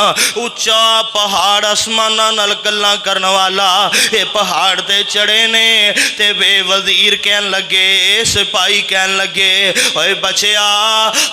उच्चा पहाड़ आसमानां नाल गल्लां करन वाला, ये पहाड़ ते चढ़े ने ते बेवजीर कहन लगे, सिपाही कहन लगे ओए बच्चिया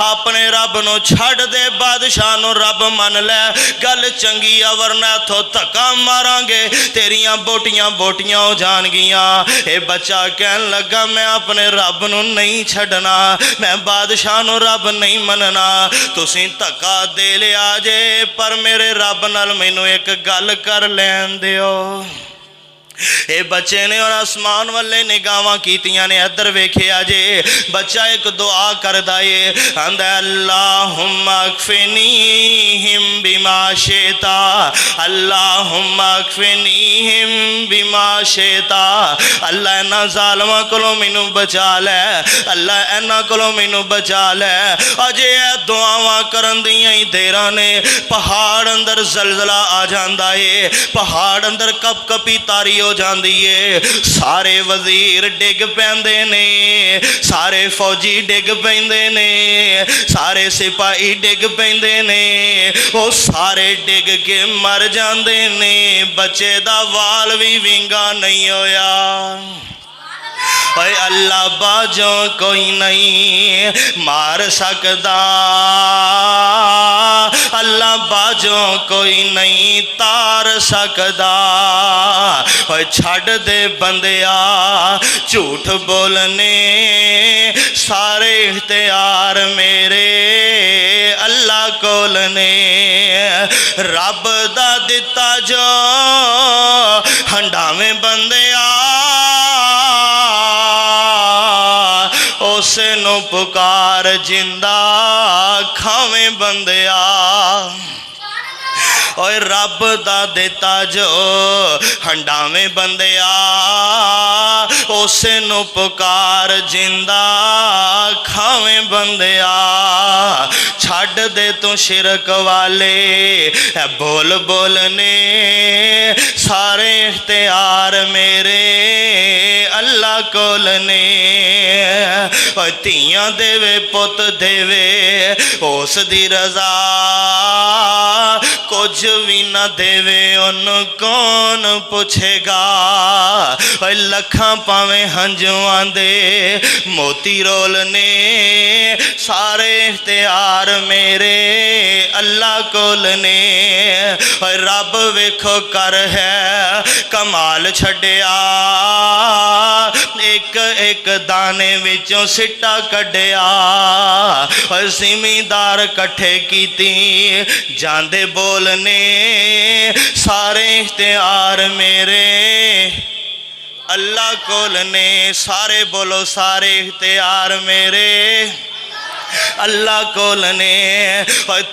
अपने रब नू छड़ दे, बादशाह नू रब मन लै, गल चंगी आ वरना इथों धक्का मारांगे तेरियां बोटियां बोटियां हो जाणगियां। ये बच्चा कहन लगा मैं अपने रब नू नहीं छड़ना, मैं बादशाह नू रब नहीं मनना, तुसीं धक्का दे लिया जे पर मेरे रब नाल मैनू एक गल कर लैन दिओ। ये बच्चे ने और आसमान वाले निगाहां कीतियां ने, इधर वेखिया जे बच्चा एक दुआ करदा है, आंदा अल्लाहुम्मा अक्फिनीहिम बिमा शेता, अल्लाहुम्मा अक्फिनीहिम बिमा शेता, अल्लाह इन्हां जालमां कोलों मैनू बचा लै, अल्लाह इन्हां कोलों मैनू बचा लै। अजे ए दुआवां करन दियां ही देरां ने पहाड़ अंदर जलजला आ जांदा है, पहाड़ अंदर कप कपी तारी हो जाती है, सारे वजीर डिग पैंदे ने, सारे फौजी डिग पैंदे ने, सारे सिपाही डिग पैंदे ने, वो सारे डिग के मर जाते ने, बच्चे दा वाल भी विंगा नहीं होया। ओए अल्लाह बाजों कोई नहीं मार सकता, अल्लाह बाजों कोई नहीं तार सकता। ओए छड़ दे बंदिया झूठ बोलने, सारे इख्तियार मेरे अल्लाह कोल ने, रब दा दिता जो हंडावे बंदिया उस नु पुकार जिंदा खावे बंदिया। ओए रब दा दिता जो हंडावे बंदिया उसे नू पुकार जिंदा खावे बंदिया छड़ दे तू शिरक वाले बोल बोलने सारे इख्तियार मेरे अल्लाह कोल ने धीयां देवे पुत देवे उस दी रजा कुछ भी ना देवे उन कौन पुछेगा लखां पावे हंजुआं दे मोती रोल ने सारे इख्तियार मेरे अल्लाह कोल ने रब वेखो कर है कमाल छड्या एक एक दाने विचों सिट्टा कड्या जिमीदार कट्ठे कीती जांदे बोलने सारे इख्तियार मेरे अल्लाह कोल ने सारे बोलो सारे इख्तियार मेरे अल्लाह कोल ने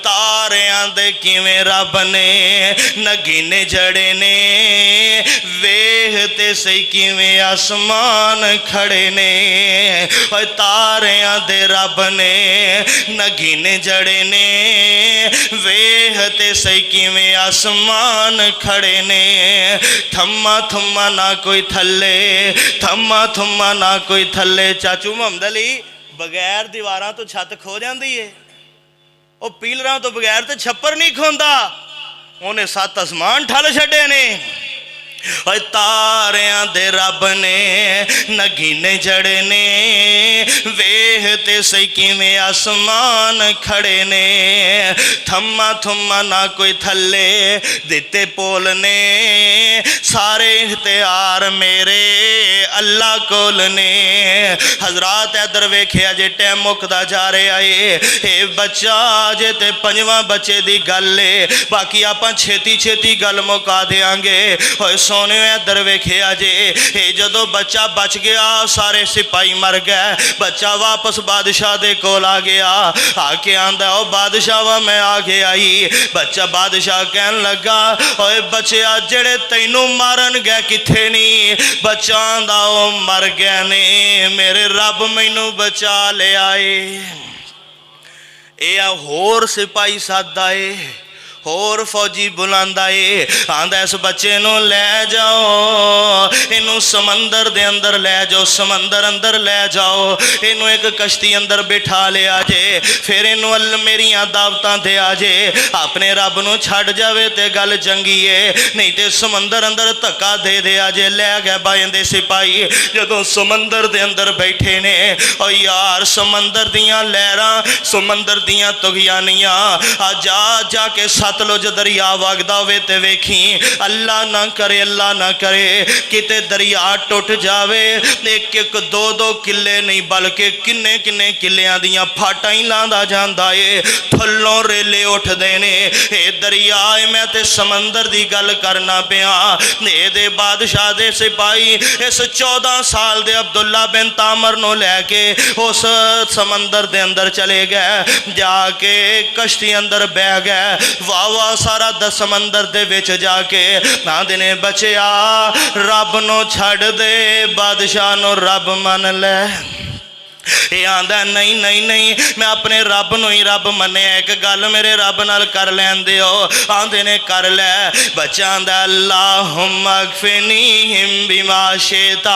तारियां दे किवें रब ने नगीने जड़े ने वेख ते सही किवें आसमान खड़े ने तारियां दे रब ने नगीने जड़े ने वेख ते सही किवें आसमान खड़े ने थम्मा थम्मा ना कोई थल्ले थम्मा थम्मा ना कोई थल्ले चाचू मोहम्मद अली बगैर दीवारां तो छत खो जाती है वो पीलरां तो बगैर तो छप्पर नहीं खोंदा उन्हें 7 आसमान ठल छड़े ने तारियां दे रब ने नगीने जड़े ने वेख ते सही किवें आसमान खड़े ने थम्मा थम्मा ना कोई थल्ले दिते पोल ने सारे इख्तियार मेरे अल्लाह कोल ने हजरात इधर वेखिया जे टाइम मुकदा जा रहा है बच्चा जे ते 5वां बच्चे दी गल है बाकी आपां छेती छेती गल मुका देंगे सोने इधर वेखिया जे जदों बच्चा बच गया सारे सिपाही मर गए बच्चा वापस बादशाह दे कोल आ गया आके आंदा ओ बादशाह वा मैं आ गया आई बच्चा बादशाह कहन लगा ओए बच्चा जेड़े तैनू मारन गए किथे नहीं बच्चा आंदा ओ मर गए ने मेरे रब मैनू बचा ले आए ये होर सिपाही सादा है होर फौजी बुलांदा है आंदा इस बच्चे नू ले जाओ इनू समंदर दे अंदर ले जाओ समंदर अंदर ले जाओ इनू एक कश्ती अंदर बिठा लिया जे फिर इनू मेरिया दावतां दे आ जे अपने रब नू छड़ जावे ते गल चंगी है नहीं ते समंदर अंदर धक्का दे दिया जे ले गए बाइंदे सिपाही जदों समंदर दे अंदर बैठे ने ओ यार समंदर दियां लहरां समंदर दियां तुगयानियां आ जा जाके सतलुज दरिया वगदा होवे ते वेखी अल्लाह ना करे किते दरिया टुट जावे एक एक 2-2 किले नहीं बल्कि किन्ने किन्ने किलियां दियां फाटां ही लांदा जांदा है थल्लों रेले उठदे ने दरिया मैं ते समंदर दी गल करना पिया दे बादशाह दे सिपाही इस 14 साल दे अब्दुल्ला बिन तामर नू लैके उस समंदर दे अंदर चले गए जाके कश्ती अंदर बह गए वाह सारा दस समंदर दे विच जाके आंदे ने बचिया रब नू छड़ दे बादशाह नू रब मन ले ये आंदा नहीं नहीं नहीं मैं अपने रब नू ही रब मन्ने एक गल मेरे रब नाल कर लैन दिओ आंदे ने कर लै बच्चा आंदा अल्लाहुम्मा अगफिनीहिम बिमा शेता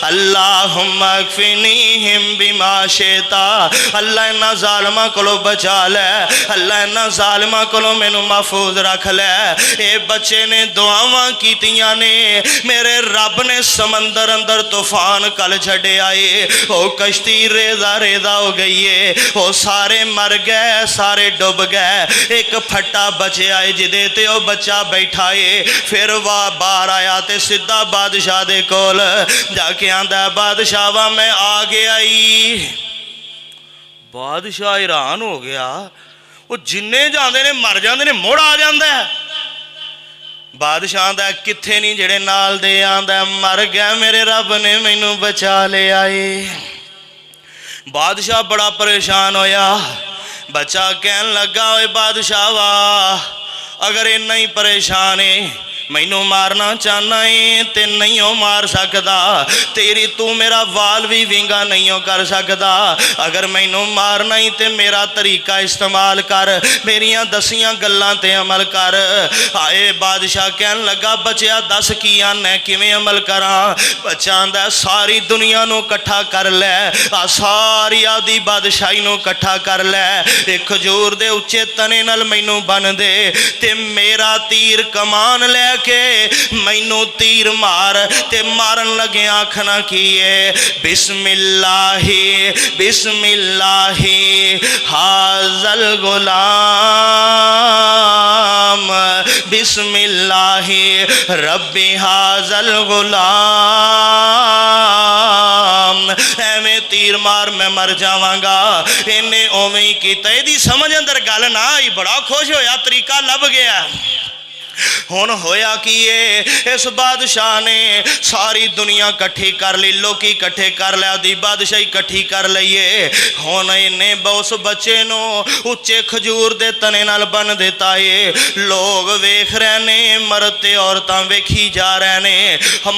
अल्लाहुम्मा अगफिनीहिम बिमा शेता अल्लाह इन्हां जालिमां कोलों बचा लै अल्लाह इन्हां जालिमां कोलों मैनू महफूज रख लै ये बच्चे ने दुआवां कीतियां ने मेरे रब ने समंदर अंदर तूफान कल छड्डे आए ओ कश्ती रेजा रेजा हो गई है वो सारे मर गए सारे डुब गए एक फट्टा बचिया है जिदे ते वो बच्चा बैठा है फिर वह बाहर आया ते सीधा बादशाह दे कोल जाके आंदा बादशाह वा मैं आ गया ही बादशाह हैरान हो गया वो जिन्ने जाते ने मर जाते ने मुड़ आ जाता है बादशाह दा किथे नहीं जेड़े नाल दे आंदा मर गया मेरे रब ने मैनू बचा ले आए बादशाह बड़ा परेशान होया बच्चा कहन लगा ओए बादशाह वाह अगर इन्ना ही परेशान है मैनू मारना चाहना है ते नहीं हो मार सकदा, तेरी तू मेरा वाल भी विंगा नहीं हो कर सकदा। अगर मैनू मारना ही ते मेरा तरीका इस्तेमाल कर, मेरिया दसियां गल्लां ते अमल कर। आए बादशाह कहन लगा बच्चा दस की आना किवें अमल करा। बच्चा आंदा सारी दुनिया नू कट्ठा कर लै, आ सारी आदि बादशाही नू कट्ठा कर लै, एक खजूर दे उच्चे तने नाल मैनू बन दे ते मेरा तीर कमान लै के मैनू तीर मार। ते मारन लगे आखना की है बिस्मिल्लाही बिस्मिल्लाही हाजल गुलाम, बिस्मिल्लाही रब्बी हाजल गुलाम। एवें तीर मार मैं मर जावांगा। इन्हें उवें ही कीता। इहदी समझ अंदर गल ना आई, बड़ा खुश होया, तरीका लभ गया। हुण होया कि इस बादशाह ने सारी दुनिया कट्ठी कर ली, लोग इकट्ठे कर लिया, दी बादशाही कट्ठी कर लीए। हुण इन्हें उस बच्चे नू उच्चे खजूर दे तने नाल बन दिता है। लोग वेख रहे ने, मर्द ते औरतां वेखी जा रहे ने।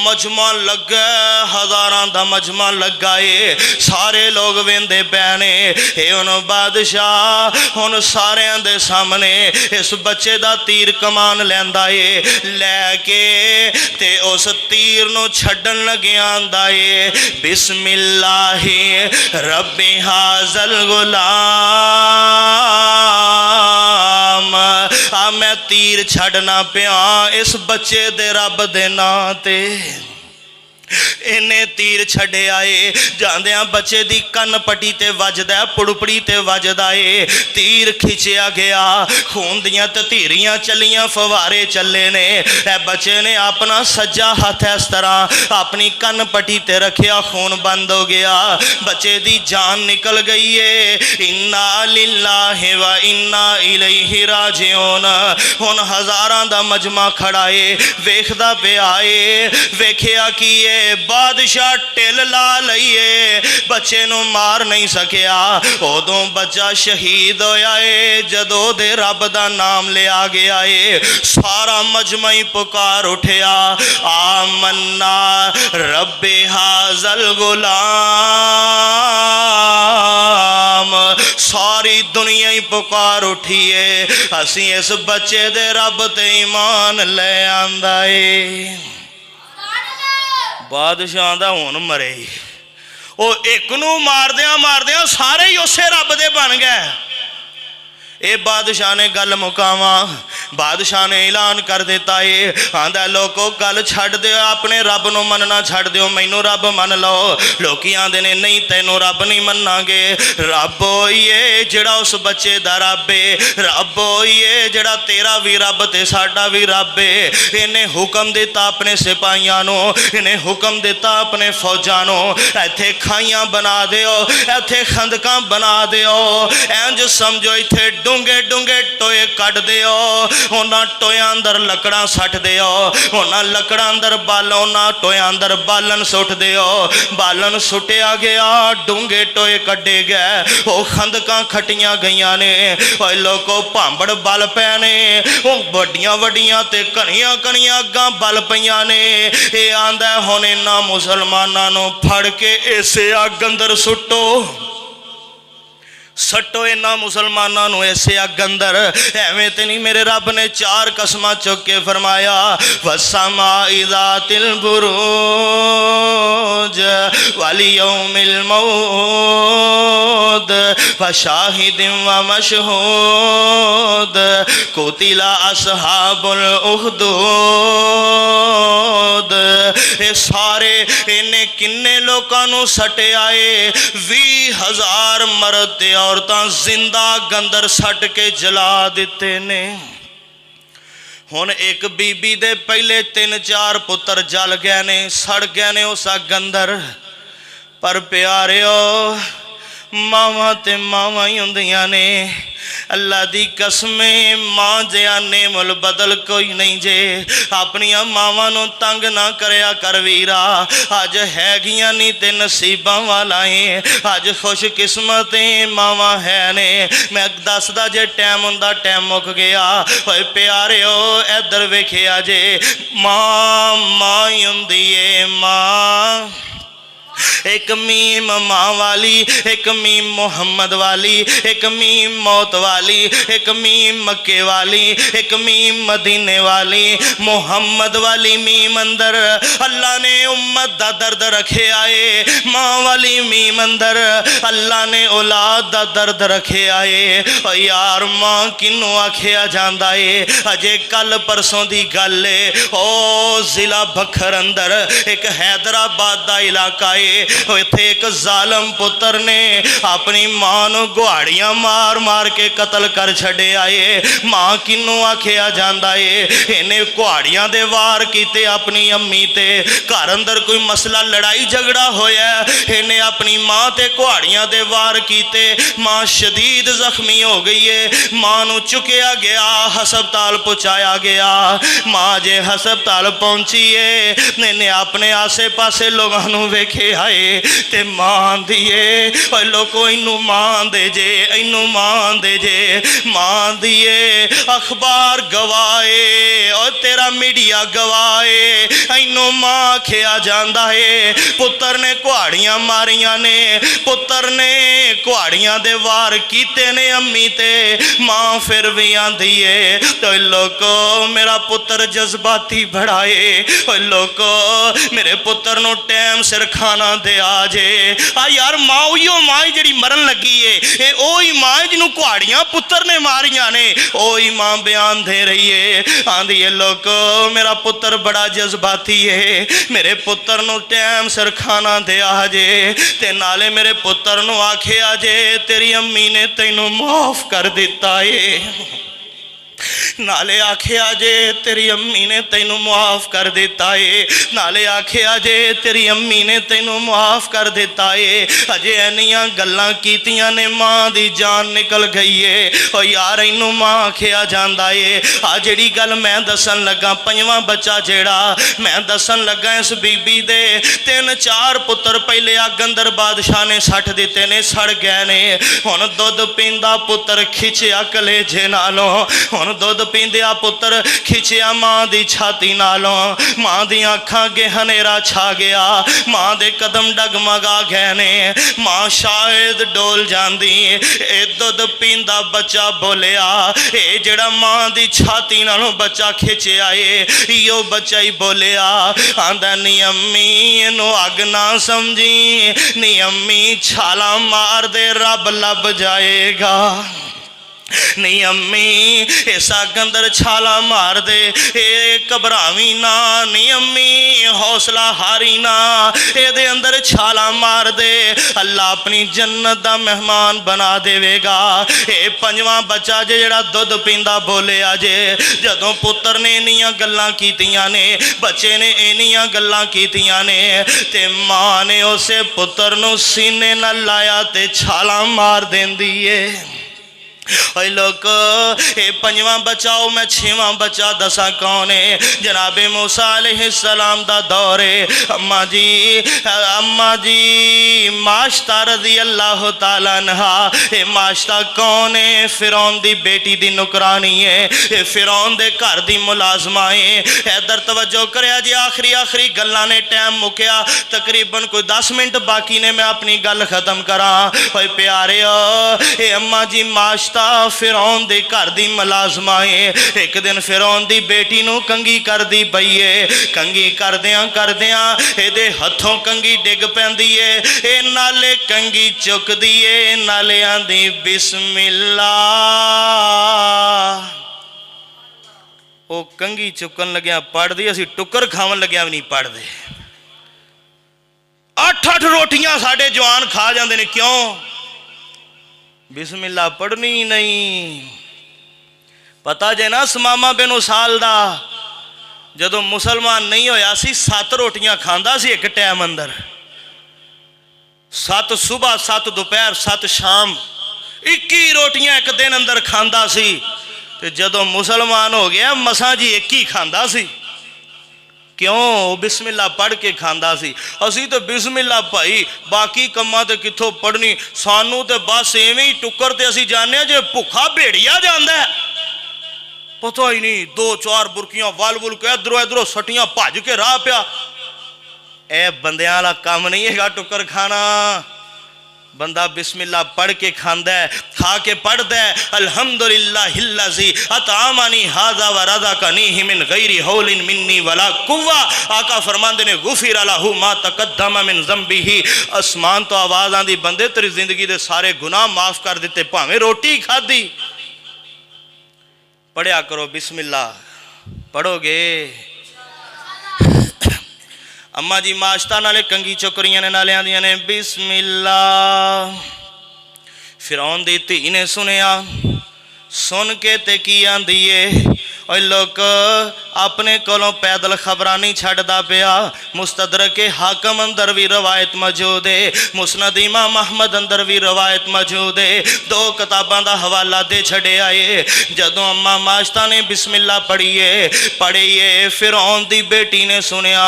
मजमा लगा, हज़ारां दा मजमा लगा है, सारे लोग वेंदे पै ने। हुण बादशाह हुण सारियां दे सामने इस बच्चे दा तीर कमान लैंदा लैके ते उस तीर नू छड्डन लग्या आंदा है बिस्मिल्लाही रब्बी हाजल गुलाम। आ मैं तीर छड्डना पिया इस बच्चे दे रब दे नां ते। इन्हें तीर छड़े आए, जांदियां बच्चे दी कन्न पट्टी ते वजदा, पुड़पड़ी ते वजदा है। तीर खिंचिया गया, खून दियां ततीरियां चलियां, फवारे चले ने। बच्चे ने अपना सज्जा हाथ इस तरह अपनी कन्न पट्टी ते रखिया, खून बंद हो गया, बच्चे दी जान निकल गई है। इन्ना लिल्लाहि व इन्ना इलैहि राजिऊन। हुण हज़ारां दा मजमा खड़ा है, वेखदा पिया है। वेखिया कि बादशाह ढिल ला लईए, बच्चे नू मार नहीं सकिया। उदों बच्चा शहीद होया है जदों दे रब दा नाम लिया गया है। सारा मजमा ही पुकार उठिया आमन्ना रब्बे हाजल गुलाम। सारी दुनिया ही पुकार उठी है, असी इस बच्चे दे रब ते ईमान ले आंदा है। बादशाह दा हुण मरे, वो एक नू मारदियां मारदियां सारे ही उसे रब दे बन गए। ये बादशाह ने गल मुकावा, बादशाह ने ऐलान कर दिता है, आंदा लोगों गल छड्ड दिओ, अपने रब नू मनना छड्ड दिओ, मैनू रब मन लो। लोग आंदे ने नहीं तैनू रब नहीं मन्नांगे। रब होइए जिहड़ा उस बच्चे दा रब है, रब होइए जिहड़ा तेरा भी रब ते साडा भी रब है। इन्हें हुक्म दिता अपने सिपाहियां नू, इन्हें हुक्म दिता अपने फौजां नू, इत्थे खाइयां बना दिओ, इत्थे खंदकां बना दिओ, इंज समझो इत्थे डूंगे डूंगे टोए कट दिओ। उन्हां टोयां अंदर लकड़ां सट दिओ, उन्हां लकड़ां अंदर बालन, उन्हां टोयां अंदर बालन सुट दिओ। बालन सुटिया गया, डूंगे टोए कड्डे गए, वो खंदकां खटियां गईयां ने। ओए लोगों भांबड़ बल पै ने, वो वड्डियां वड्डियां ते घनियां घनियां अग्गां बल पईयां ने। ये आंदा हुण इन्हां मुसलमानां नूं फड़ के इसे अग अंदर सुट्टो, सट्टो इन्हां मुसलमानां नूं इसे अग अंदर। एवें ते नहीं, मेरे रब ने चार कसमां चुक के फरमाया वस्समाइ ज़ातिल बुरूज वल यौमिल मौद व शाहिदिन व मशहूद कुतिला अस्हाबुल उखदूद। ये सारे इन्हें किन्ने लोकां नूं सटे आए, 20,000 मर्द ते औरतां जिंदा गंदर सट के जला दिते ने। हुण एक बीबी दे पहले 3-4 पुत्र जल गए ने, सड़ गए ने उस अग अंदर। पर प्यारिओ मावां ते मावां ही हुंदियां ने। अल्लाह दी कसमे मां जिया नेमल बदल कोई नहीं जे। अपनिया मावां नूं तंग ना करया कर वीरा, अज हैगियां नहीं ते नसीबां वाला है, अज खुशकिस्मत मावां है ने। मैं दसदा जे टाइम हुंदा टाइम मुक गया। ओए प्यारिओ इधर वेखिया जे, मां मां ही हुंदी है मां। एक मीम माँ वाली, एक मीम मोहम्मद वाली, एक मीम मौत वाली, एक मीम मक्के वाली, एक मीम मदीने वाली। मोहम्मद वाली मीम अंदर अल्लाह ने उम्मत दा दर्द रखे आए, माँ वाली मीम अंदर अल्लाह ने औलाद दा दर्द रखे आए। और यार माँ किनू आखिया जांदा है? अजे कल परसों दी गल है, ओ जिला बखर अंदर एक हैदराबाद दा इलाका है। इत्थे एक जालम पुत्र ने अपनी मां नूं गुहाड़ियां मार मार के कतल कर छड़े आए। मां किनू आखिया जांदा है? इन्हें गुहाड़ियां दे वार कीते अपनी अम्मी ते। घर अंदर कोई मसला लड़ाई झगड़ा होया, इन्हें अपनी मां ते गुहाड़ियां दे वार कीते। मां शदीद जख्मी हो गई है। मां नूं चुकया गया, हस्पताल पहुंचाया गया। मां जे हस्पताल पहुंची है, इन्हें अपने आसे पासे लोगों नूं वेखे आए ते मां दिए लोगों इनू मां दे जे, इनू मां दे जे, मां दिए अखबार गवाए और तेरा मीडिया गवाए, इनू मां आखिया जांदा है। पुत्र ने कुहाड़ियां मारियां ने, पुत्र ने कुहाड़ियां दे वार कीते ने अम्मी ते। मां फिर भी आंदी है तो लोको मेरा पुत्र जज्बाती बड़ा है, लोको मेरे पुत्र नूं टाइम सिर खाना दे आ जे। आ यार मां उहियो मां जिहड़ी मरन लगी है, ये ओही मां जिन्हों कुहाड़ियां पुत्र ने मारियां ने, ओही मां बयान दे रही है। आंदी है लोको मेरा पुत्र बड़ा जज्बाती है, मेरे पुत्र नूं टाइम सिर खाना दे आ जे, ते नाले मेरे पुत्र नूं आखिया जे तेरी अम्मी ने तैनूं माफ कर दिता है। नाले आखिया जे तेरी अम्मी ने तेनू मुआफ कर दिता है, नाले आखिया जे तेरी अम्मी ने तेनू मुआफ कर दिता है। अजे इन्नियां गल्लां कीतियां ने मां दी जान निकल गई है। और यार इनू मां आखिया जांदा है। आ जिहड़ी गल मैं दसन लगा, पंजवां बच्चा जेड़ा मैं दसन लगा, इस बीबी दे 3-4 पुत्र पहले अग अंदर बादशाह ने सट दिते ने, सड़ गए ने। हुण दुध पींदा पुत्र खिंचिया कलेजे नालों, हुण दुध पींदिया पुत्र खिंचिया मां दी छाती नालों। मां दी अखां अगे हनेरा छा गया, मां दे कदम डगमगा गए ने। मां शायद डोल जांदी। ए दुध पींदा बच्चा बोलिया, ए जेड़ा मां दी छाती नालों बच्चा खिंचिया है, यो बच्चा ही बोलिया। आंदा नी अम्मी इनू अग ना समझी, नी अम्मी छाला मार दे रब लब जाएगा। नहीं अम्मी इस अग अंदर छाला मार दे, ए घबरावी ना, नहीं अम्मी हौसला हारी ना, ए अंदर छाला मार दे, अल्लाह अपनी जन्नत दा मेहमान बना देवेगा। ए पंजवां बच्चा जे जेड़ा दुध पींदा बोलिया जे, जदों पुत्र ने इन्नियां गल्लां कीतियां ने, बच्चे ने इन्नियां गल्लां कीतियां ने, ते मां ने उसे पुत्र नूं सीने नाल लाया ते छाला मार देंदी है। लोग ये पंजवां बचाओ, मैं छेवां बचा दसा कौन है? जनाबे मूसा अलैहिस्सलाम दा दौर है। अम्मा जी माश्ता रज़ी अल्लाह ताला अन्हा। ये माश्ता कौन है? फिरौन दी बेटी दी नुकरानी है, ये फिरौन दे घर दी मुलाजमा है। इधर तवज्जो करया जी, आखिरी गल्लां ने, टाइम मुक्या, तकरीबन कोई 10 मिनट बाकी ने, मैं अपनी गल खत्म करा। ओए प्यारिओ, ये अम्मा जी माश्ता फिरौन दे घर दी मुलाजमा है। एक दिन फिरौन दी बेटी नूं कंगी कर दी पई है। कंगी करदियां एदे हथों कंगी डिग पैंदी है। ए नाले कंगी चुकदी है, नाले आंदी बिस्मिल्लाह। ओ कंगी चुकन लग्या पढ़दी, असीं टुकर खावन लग्या भी नहीं पढ़दे। 8-8 रोटियां साडे जवान खा जांदे ने, क्यों? बिस्मिल्लाह पढ़नी नहीं। पता जे ना समामा बिन उसाल दा जदों मुसलमान नहीं होया सी, 7 रोटियां खांदा सी एक टाइम अंदर, 7 सुबह 7 दोपहर 7 शाम। 21 रोटियां एक दिन अंदर खांदा सी ते जदों मुसलमान हो गया मसा जी एक ही खांदा सी। क्यों? बिस्मिल्ला पढ़ के खांदा सी। असी तो बिस्मिल्ला भाई बाकी कम्मां ते कित्थों पढ़नी, सानू तो बस इवें ही टुक्कर ते असी जाने जे भुखा भेड़िया जांदा है, पता ही नहीं। 2-4 बुरकियां वल वुल के इधरों इधरों सटियां भज के राह पिया। ए बंदियां वाला काम नहीं है टुक्कर खाना। बंदा बिस्मिल्ला पढ़ के खांदा है, खा के पढ़दा है अल्हम्दुलिल्लाहिल्लज़ी अतआमनी हाज़ा व रज़क़नी मिन गैरि हौलिन मिन्नी वला कुव्वा। आका फरमांदे ने गुफिर लहू मा तक़द्दम मिन ज़ंबिही। आसमान तो आवाज़ आंदी बंदे तेरी जिंदगी दे सारे गुनाह माफ़ कर दिते, भावें रोटी खाधी। पढ़िया करो बिस्मिल्ला, पढ़ोगे। अम्मा जी माश्ता नाले कंगी चुकरियां ने नाले आंदियां ने बिस्मिल्ला। फिरौन दी धी ने सुनिया, सुन के ते की आंदी है और लोग अपने कोलों पैदल खबरां नहीं छड्डदा पिया। मुस्तदरक हाकम अंदर भी रवायत मौजूद है, मुस्नद इमाम अहमद अंदर भी रवायत मौजूद है। 2 किताबां दा हवाला दे छड़े आए। जदों अम्मा माश्ता ने बिस्मिल्ला पढ़ी फिरौन दी बेटी ने सुनिया,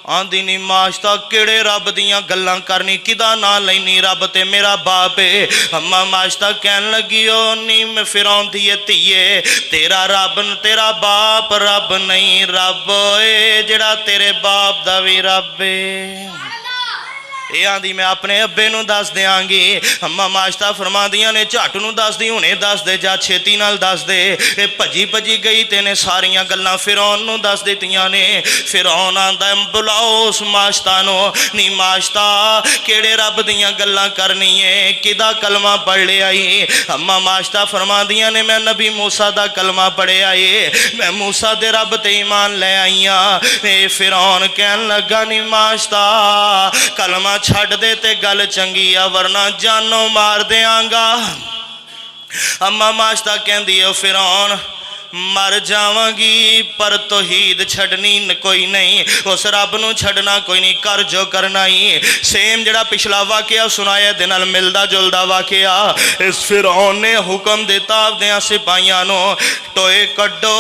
आंदी नी माश्ता केड़े रब दियां गल्लां करनी, किदा ना लैनी, रब ते मेरा बाप है। अम्मा माश्ता कहन लगी ओ नी फिरौन दी धीए, तेरा रब तेरा बाप रब नहीं, रब ए जेड़ा तेरे बाप दा भी रब है। ये आंदी मैं अपने अब्बे नूं दस देंगी। अम्मा माश्ता फरमांदियां ने झट नूं दस दी, हुणे दस दे जा, छेती नाल दस दे। ये भजी भजी गई ते ने सारियां गल्लां फिरौन नूं दस दित्तियां ने। फिरौन आंदा बुलाओ उस माश्ता नूं, नी माश्ता केड़े रब दियां गल्लां करनी है, किदा कलमा पढ़ लिया आई। अम्मा माश्ता फरमांदियां ने मैं नबी मूसा दा कलमा पढ़िया है, मैं मूसा दे रब ते ईमान ले आई हां। फिरौन कहन लगा नी माश्ता कलमा छड़ दे ते गल चंगी आ, वरना जानों मार देंगा। अम्मा माश्ता कहंदी है फिरौन मर जावांगी पर तौहीद छड़नी कोई नहीं, उस रब नूं छड़ना कोई नहीं, कर जो करना ही। सेम जड़ा पिछला वाकया सुनाया दे नाल मिलदा जुलदा वाकया। इस फिरौन ने हुक्म दिता अपने सिपाहियां नूं, टोए कड्डो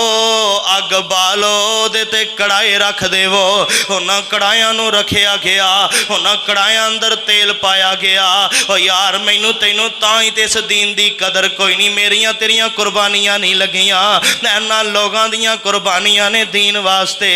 अग बालो दे ते कड़ाए रख देवो। उन्हां कड़ाइयां नूं रखिया गया, उन्हां कड़ाइयां अंदर तेल पाया गया। ओ यार मैनू तैनू तां ही ते इस दीन दी कदर कोई नहीं, मेरियां तेरियां कुर्बानियां नहीं लगियां, इन्हां लोगों दियां कुर्बानियां ने दीन वास्ते।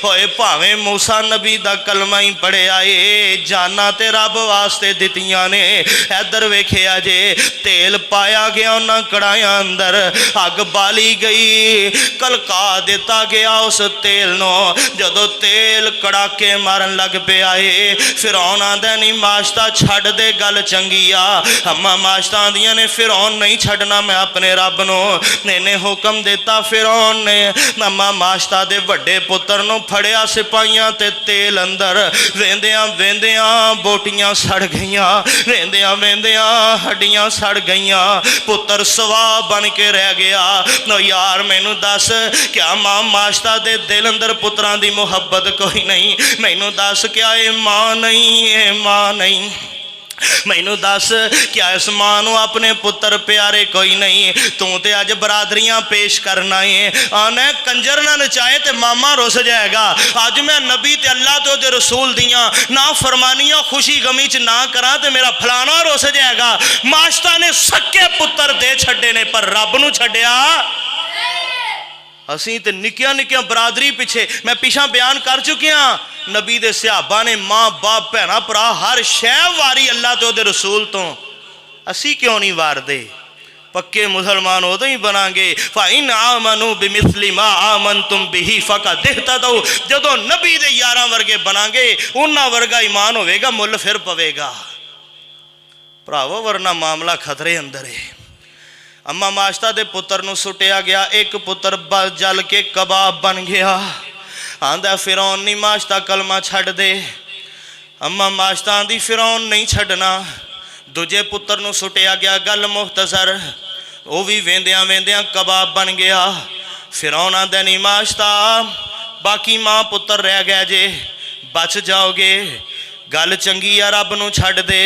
होए भावें मूसा नबी दा कलमा ही पढ़िया है, जाना ते रब वास्ते दित्तियां ने। इधर वेखिया जे तेल पाया गया उन्हां कड़ाइयां अंदर, अग बाली गई, कलका दिता गया उस तेल नो। जदों तेल कड़ाके मारन लग पिया है, फिरौन आंदा नहीं माश्ता छड़ दे गल चंगी आ। अम्मा माश्ता आंदियां ने फिरौन नहीं छड़ना, मैं अपने रब नो ने हुक्म दिता। फिरौन ने अम्मा माश्ता दे वड्डे पुत्र नूं फड़िया सिपाहियां ते तेल अंदर, वेंदियां वेंदियां बोटियां सड़ गईयां, वेंदियां वेंदियां हड्डियां सड़ गईयां, पुत्र सवा बन के रह गया। नो यार मैनू दस क्या मां माश्ता दे दिल अंदर पुत्रां दी मुहब्बत कोई नहीं? मैनू दस क्या ये मां नहीं, ये मां नहीं? मैनू दस क्या इस मां नूं अपने पुत्र प्यारे कोई नहीं? तू तो अज बरादरियां पेश करना है, आना कंजर ना नचाए तो मामा रुस जाएगा। अज मैं नबी ते अल्लाह तो दे रसूल दियां ना फरमानियां खुशी गमी च ना करा तो मेरा फलाना रुस जाएगा। माश्ता ने सक्के पुत्र दे छड्डे ने पर रब नूं छड्डिया। असी तो निक्कियां निक्कियां बरादरी पिछे, मैं पिछा बयान कर चुकिया, नबी दे सहाबा ने माँ बाप भैन भरा हर शह वारी अल्लाह तो दे रसूल तो, असी क्यों नहीं वारदे? पक्के मुसलमान उदों ही बनांगे फाइन आमनू बिमिस्ली मा आमनतुम बिही फकद इहतदौ। जदों नबी दे यारां वर्गे बनांगे उन्हां वर्गा ईमान होवेगा, मुल फिर पवेगा भरावो, वरना मामला खतरे अंदर है। अम्मा माश्ता दे पुत्र नूं सुटिया गया, एक पुत्र जल के कबाब बन गया। आंदा फिरौन नी माश्ता कलमा छड़ दे। अम्मा माश्ता आंदी फिरौन नहीं छड़ना। दूजे पुत्र नूं सुटिया गया, गल मुख्तसर, वह भी वेंदियां वेंदियां कबाब बन गया। फिरौन आंदा नी माश्ता बाकी मां पुत्र रह गया जे, बच जाओगे। गल चंगी आ रब नूं छड्ड दे,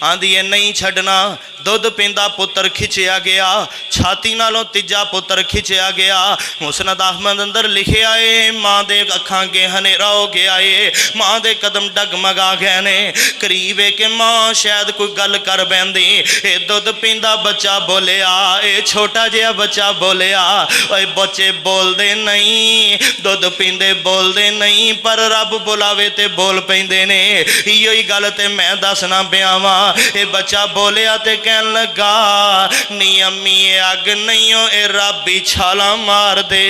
आंदी है नहीं छड्डना। दुध पींदा पुत्र खिंचिया गया, छाती नालों तीजा पुत्र खिंचिया गया। मुसनद अहमद अंदर लिखिया है माँ दे अखां अगे हनेरा हो गया है, माँ दे कदम डगमगा गए ने। करीब है कि माँ शायद कोई गल कर बैंदी। ये दुध पींदा बच्चा बोलिया, ये छोटा जिहा बच्चा बोलिया, ओए बच्चे बोलते नहीं, दुध पींदे बोलते नहीं, पर रब बुलावे ते बोल पैंदे ने। इयो ही गल ते मैं दसना पिया वां। ये बच्चा बोलिया ते कहन लगा नी अम्मी ये अग नहीं हो, ये रब ही छाला मार दे,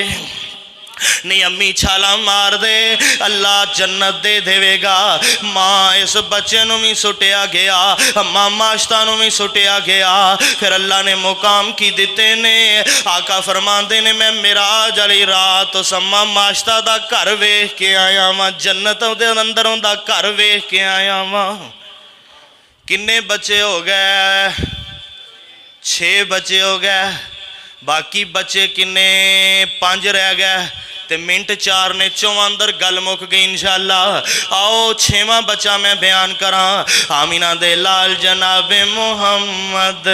नहीं अम्मी छाला मार दे, अल्लाह जन्नत दे देवेगा। माँ इस बच्चे नूं भी सुटिया गया, अम्मा माश्ता नूं भी सुटिया गया। फिर अल्लाह ने मुकाम की दिते ने। आका फरमाते ने मैं मिराज वाली रात उस अम्मा माश्ता दा घर वेख के आया वां, जन्नत दे अंदरों दा घर वेख के आया वां। किन्ने बच्चे हो गए? 6 बच्चे हो गए। बाकी बच्चे किन्ने? 5 रह गए ते मिनट 4 ने 4 अंदर गल मुक गई इंशाअल्लाह। आओ 6वां बच्चा मैं बयान करा। आमीना दे लाल जनाबे मुहम्मद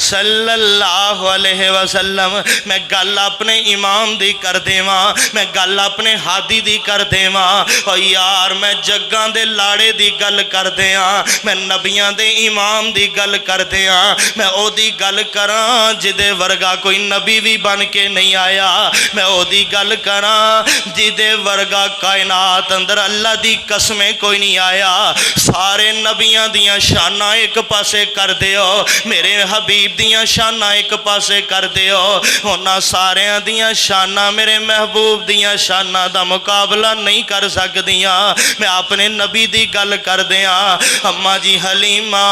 सल्लल्लाहु अलैहि वसल्लम। मैं गल अपने इमाम दी कर देवां, मैं गल अपने हादी दी कर देवां। ओ यार मैं जग्गां दे लाड़े दी गल कर दियां, मैं नबियां दे इमाम दी गल कर दियां। मैं ओदी गल करां जिदे वर्गा कोई नबी भी बन के नहीं आया। मैं ओदी गल करां जिदे वर्गा कायनात अंदर अल्लाह दी कसमें कोई नहीं आया। सारे नबियां दियां शानां एक पासे कर दिओ, मेरे हबीब दियां शाना एक पासे कर दिओ। उन्हां सारियां दियां शाना मेरे महबूब दियां शाना दा मुकाबला नहीं कर सकदियां। मैं अपने नबी दी गल कर दियां। अम्मा जी हलीमा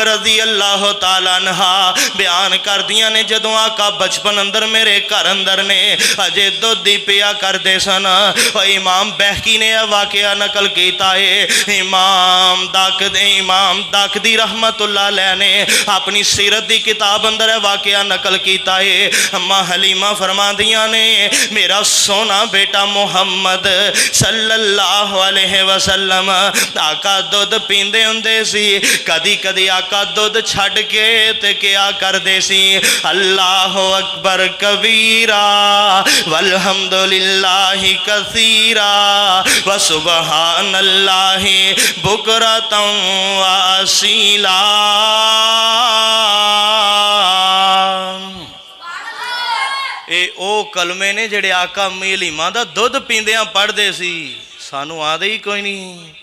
रजी अल्लाह तआला अन्हा बयान कर दियां ने जदों आका बचपन अंदर मेरे घर अंदर ने अजे दुध ही पिया करते सन। इमाम बैहकी ने वाकया नकल किया है। इमाम दाक दी रहमतुल्लाह अलैह ने अपनी सीरत दी किताब अंदर है वाकया नकल किया है। अम्मा हलीमा फरमादियां ने मेरा सोना बेटा मुहम्मद सल्लल्लाहु अलैहि वसल्लम आका दुध पींदे हुंदे सी। कदी कदी आका दुध छड़ के ते क्या करदे सी अल्लाहु अकबर कबीरा वल्हम्दुलिल्लाहि कसीरा व सुबहानल्लाहि बुकरतम व असीला। ये ओ कलमे ने जेड़े आका हलीमा दा दुध पींदियां पढ़दे सी। सानू आदे ही कोई नहीं।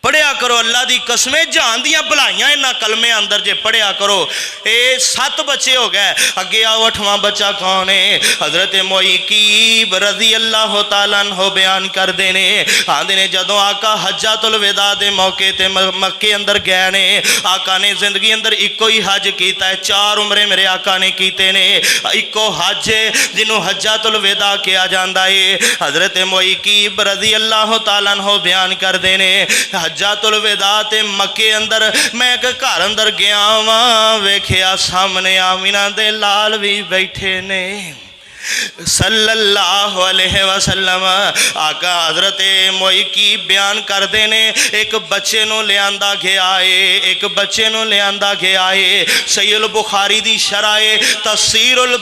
पढ़िया करो अल्लाह दी कसमें जहान दियां भलाइयां इन्हां कलमे अंदर जे पढ़िया करो। ये 7 बच्चे हो गए। अगे आओ 8वां बच्चा कौन है? हजरत मुईकीब रजी अल्लाह तआला अन्हु बयान करते ने आंदे ने जदों आका हज्जातुल विदा दे मौके ते मक्के अंदर गए ने। आका ने जिंदगी अंदर इको ही हज किया है। 4 उमरे मेरे आका ने कीते ने। इको हज जिन्हों हज्जातुल विदा किया जाता है। हजरत मुईकीब रजी अल्लाह तआला अन्हु बयान करते ने हज्जातुल विदा ते मक्के अंदर मैं एक घर अंदर गया वां, वेखिया सामने आमीना दे लाल भी बैठे ने सल्लल्लाहु अलैहि वसल्लम। आका हजरत मुईकीब बयान करते ने एक बच्चे नूं लियांदा गया है, एक बच्चे नूं लियांदा गया है। सहीह बुखारी दी शराए तफसीरुल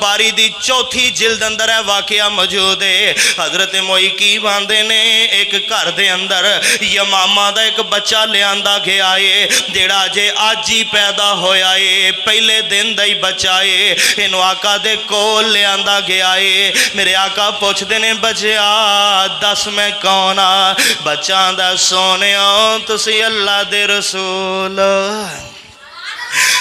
बारी दी 4थी जिल्द अंदर है वाकया मौजूद है। हजरत मुईकीब आंदे ने एक घर दे अंदर यमामा दा एक बच्चा लियांदा गया है जेड़ा अजे अज ही पैदा होया है, पहले दिन दा ही बच्चा है। इनू आका दे कोल लियांदा गया है। मेरे आका पुछदे ने बच्चा दस मैं कौन आ? बच्चा दा सोने तुसी अल्लाह दे रसूल।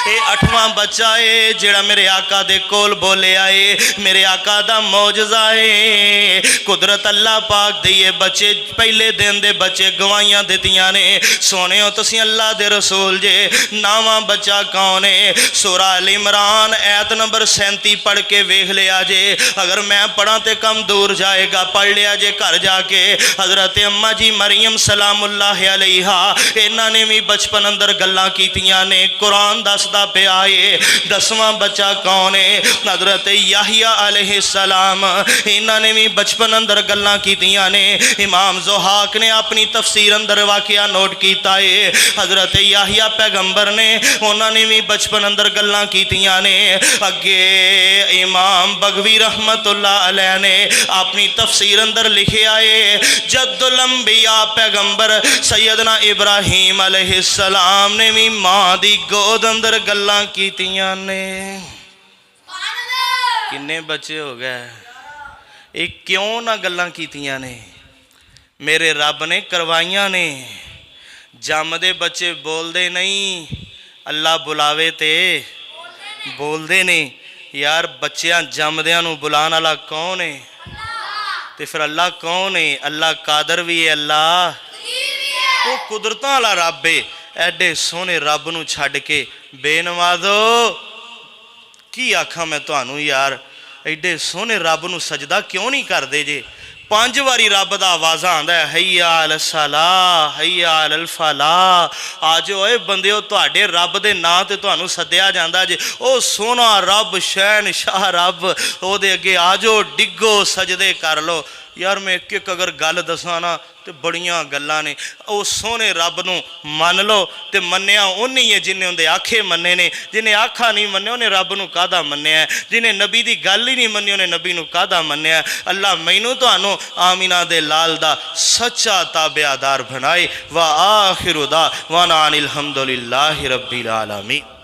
ये 8वां बच्चा है जेड़ा मेरे आका दे कोल बोले आए। मेरे आका दा मौजज़ा है। कुदरत अल्लाह पाक दी ये बच्चे पहले दिन दे बच्चे गवाहियां दित्तियां ने सोने तुसीं अल्लाह दे रसूल जे। 9वां बच्चा कौन है? सूरा अल इमरान आयत नंबर 37 पढ़ के वेख लिया जे। अगर मैं पढ़ा तो कम दूर जाएगा, पढ़ लिया जे घर जाके। हजरत अम्मा जी मरियम सलामुल्लाह अलैहा इन्हां ने भी बचपन अंदर गल्लां कीतियां ने, कुरान दसदा पिया है। 10वां बच्चा कौन है? हज़रत याहिया अलैहिस्सलाम। इन्हां ने भी बचपन अंदर गल्लां कीतियां ने। इमाम ज़ोहाक ने अपनी तफसीर अंदर वाक़या नोट किया है। हज़रत याहिया पैगंबर ने उन्होंने भी बचपन अंदर गल्लां कीतियां ने। अगे इमाम बगवी रहमतुल्लाह अलैह ने अपनी तफसीर अंदर लिखिया है, जद्दुल अंबिया पैगंबर सैयदना इब्राहीम अलैहिस्सलाम ने भी मां दी गोद अंदर गल्लां कीतियां ने। किन्ने बच्चे हो गए? एक क्यों ना गल्लां कीतियां ने? मेरे रब ने करवाइयां ने। जमदे बच्चे बोलते नहीं, अल्लाह बुलावे ते बोलते नहीं। यार बच्चियां जमदियां नूं बुलाने वाला कौन है? तो फिर अल्लाह कौन है? अल्लाह कादर भी है, अल्लाह वो कुदरतां वाला रब है। एडे सोहने रब नूं छड्ड के बेनवाजो की आखा मैं तुहानूं यार, एडे सोहने रब नूं सजदा क्यों नहीं करदे जे? 5 वारी रब दा आवाज़ा आंदा है, हैया अल सलाह हैया अल फलाह। आज ओए बंदिओ तुहाडे रब दे नां ते तुहानूं सद्दिया जांदा जे। ओ सोहना रब शहनशाह रब, ओहदे अगे आ जाओ, डिग्गो सजदे कर लो। यार मैं एक एक अगर गल दसां ना तो बड़ियां गल्लां ने। ओ सोहने रब नूं मन लो तो मन्निया उन्हें ही है जिन्हें उनके आखे मन्ने ने। जिन्हें आखा नहीं मन्ने उन्हें रब नूं कादा मन्निया है। जिन्हें नबी दी गल ही नहीं मन्नी उन्हें नबी नूं कादा मन्निया है। अल्लाह मैनू तुहानूं आमीना दे लाल दा सच्चा ताबेदार बनाए। व आखिरु दावाना अनिल हम्दुलिल्लाहि रब्बिल आलमीन।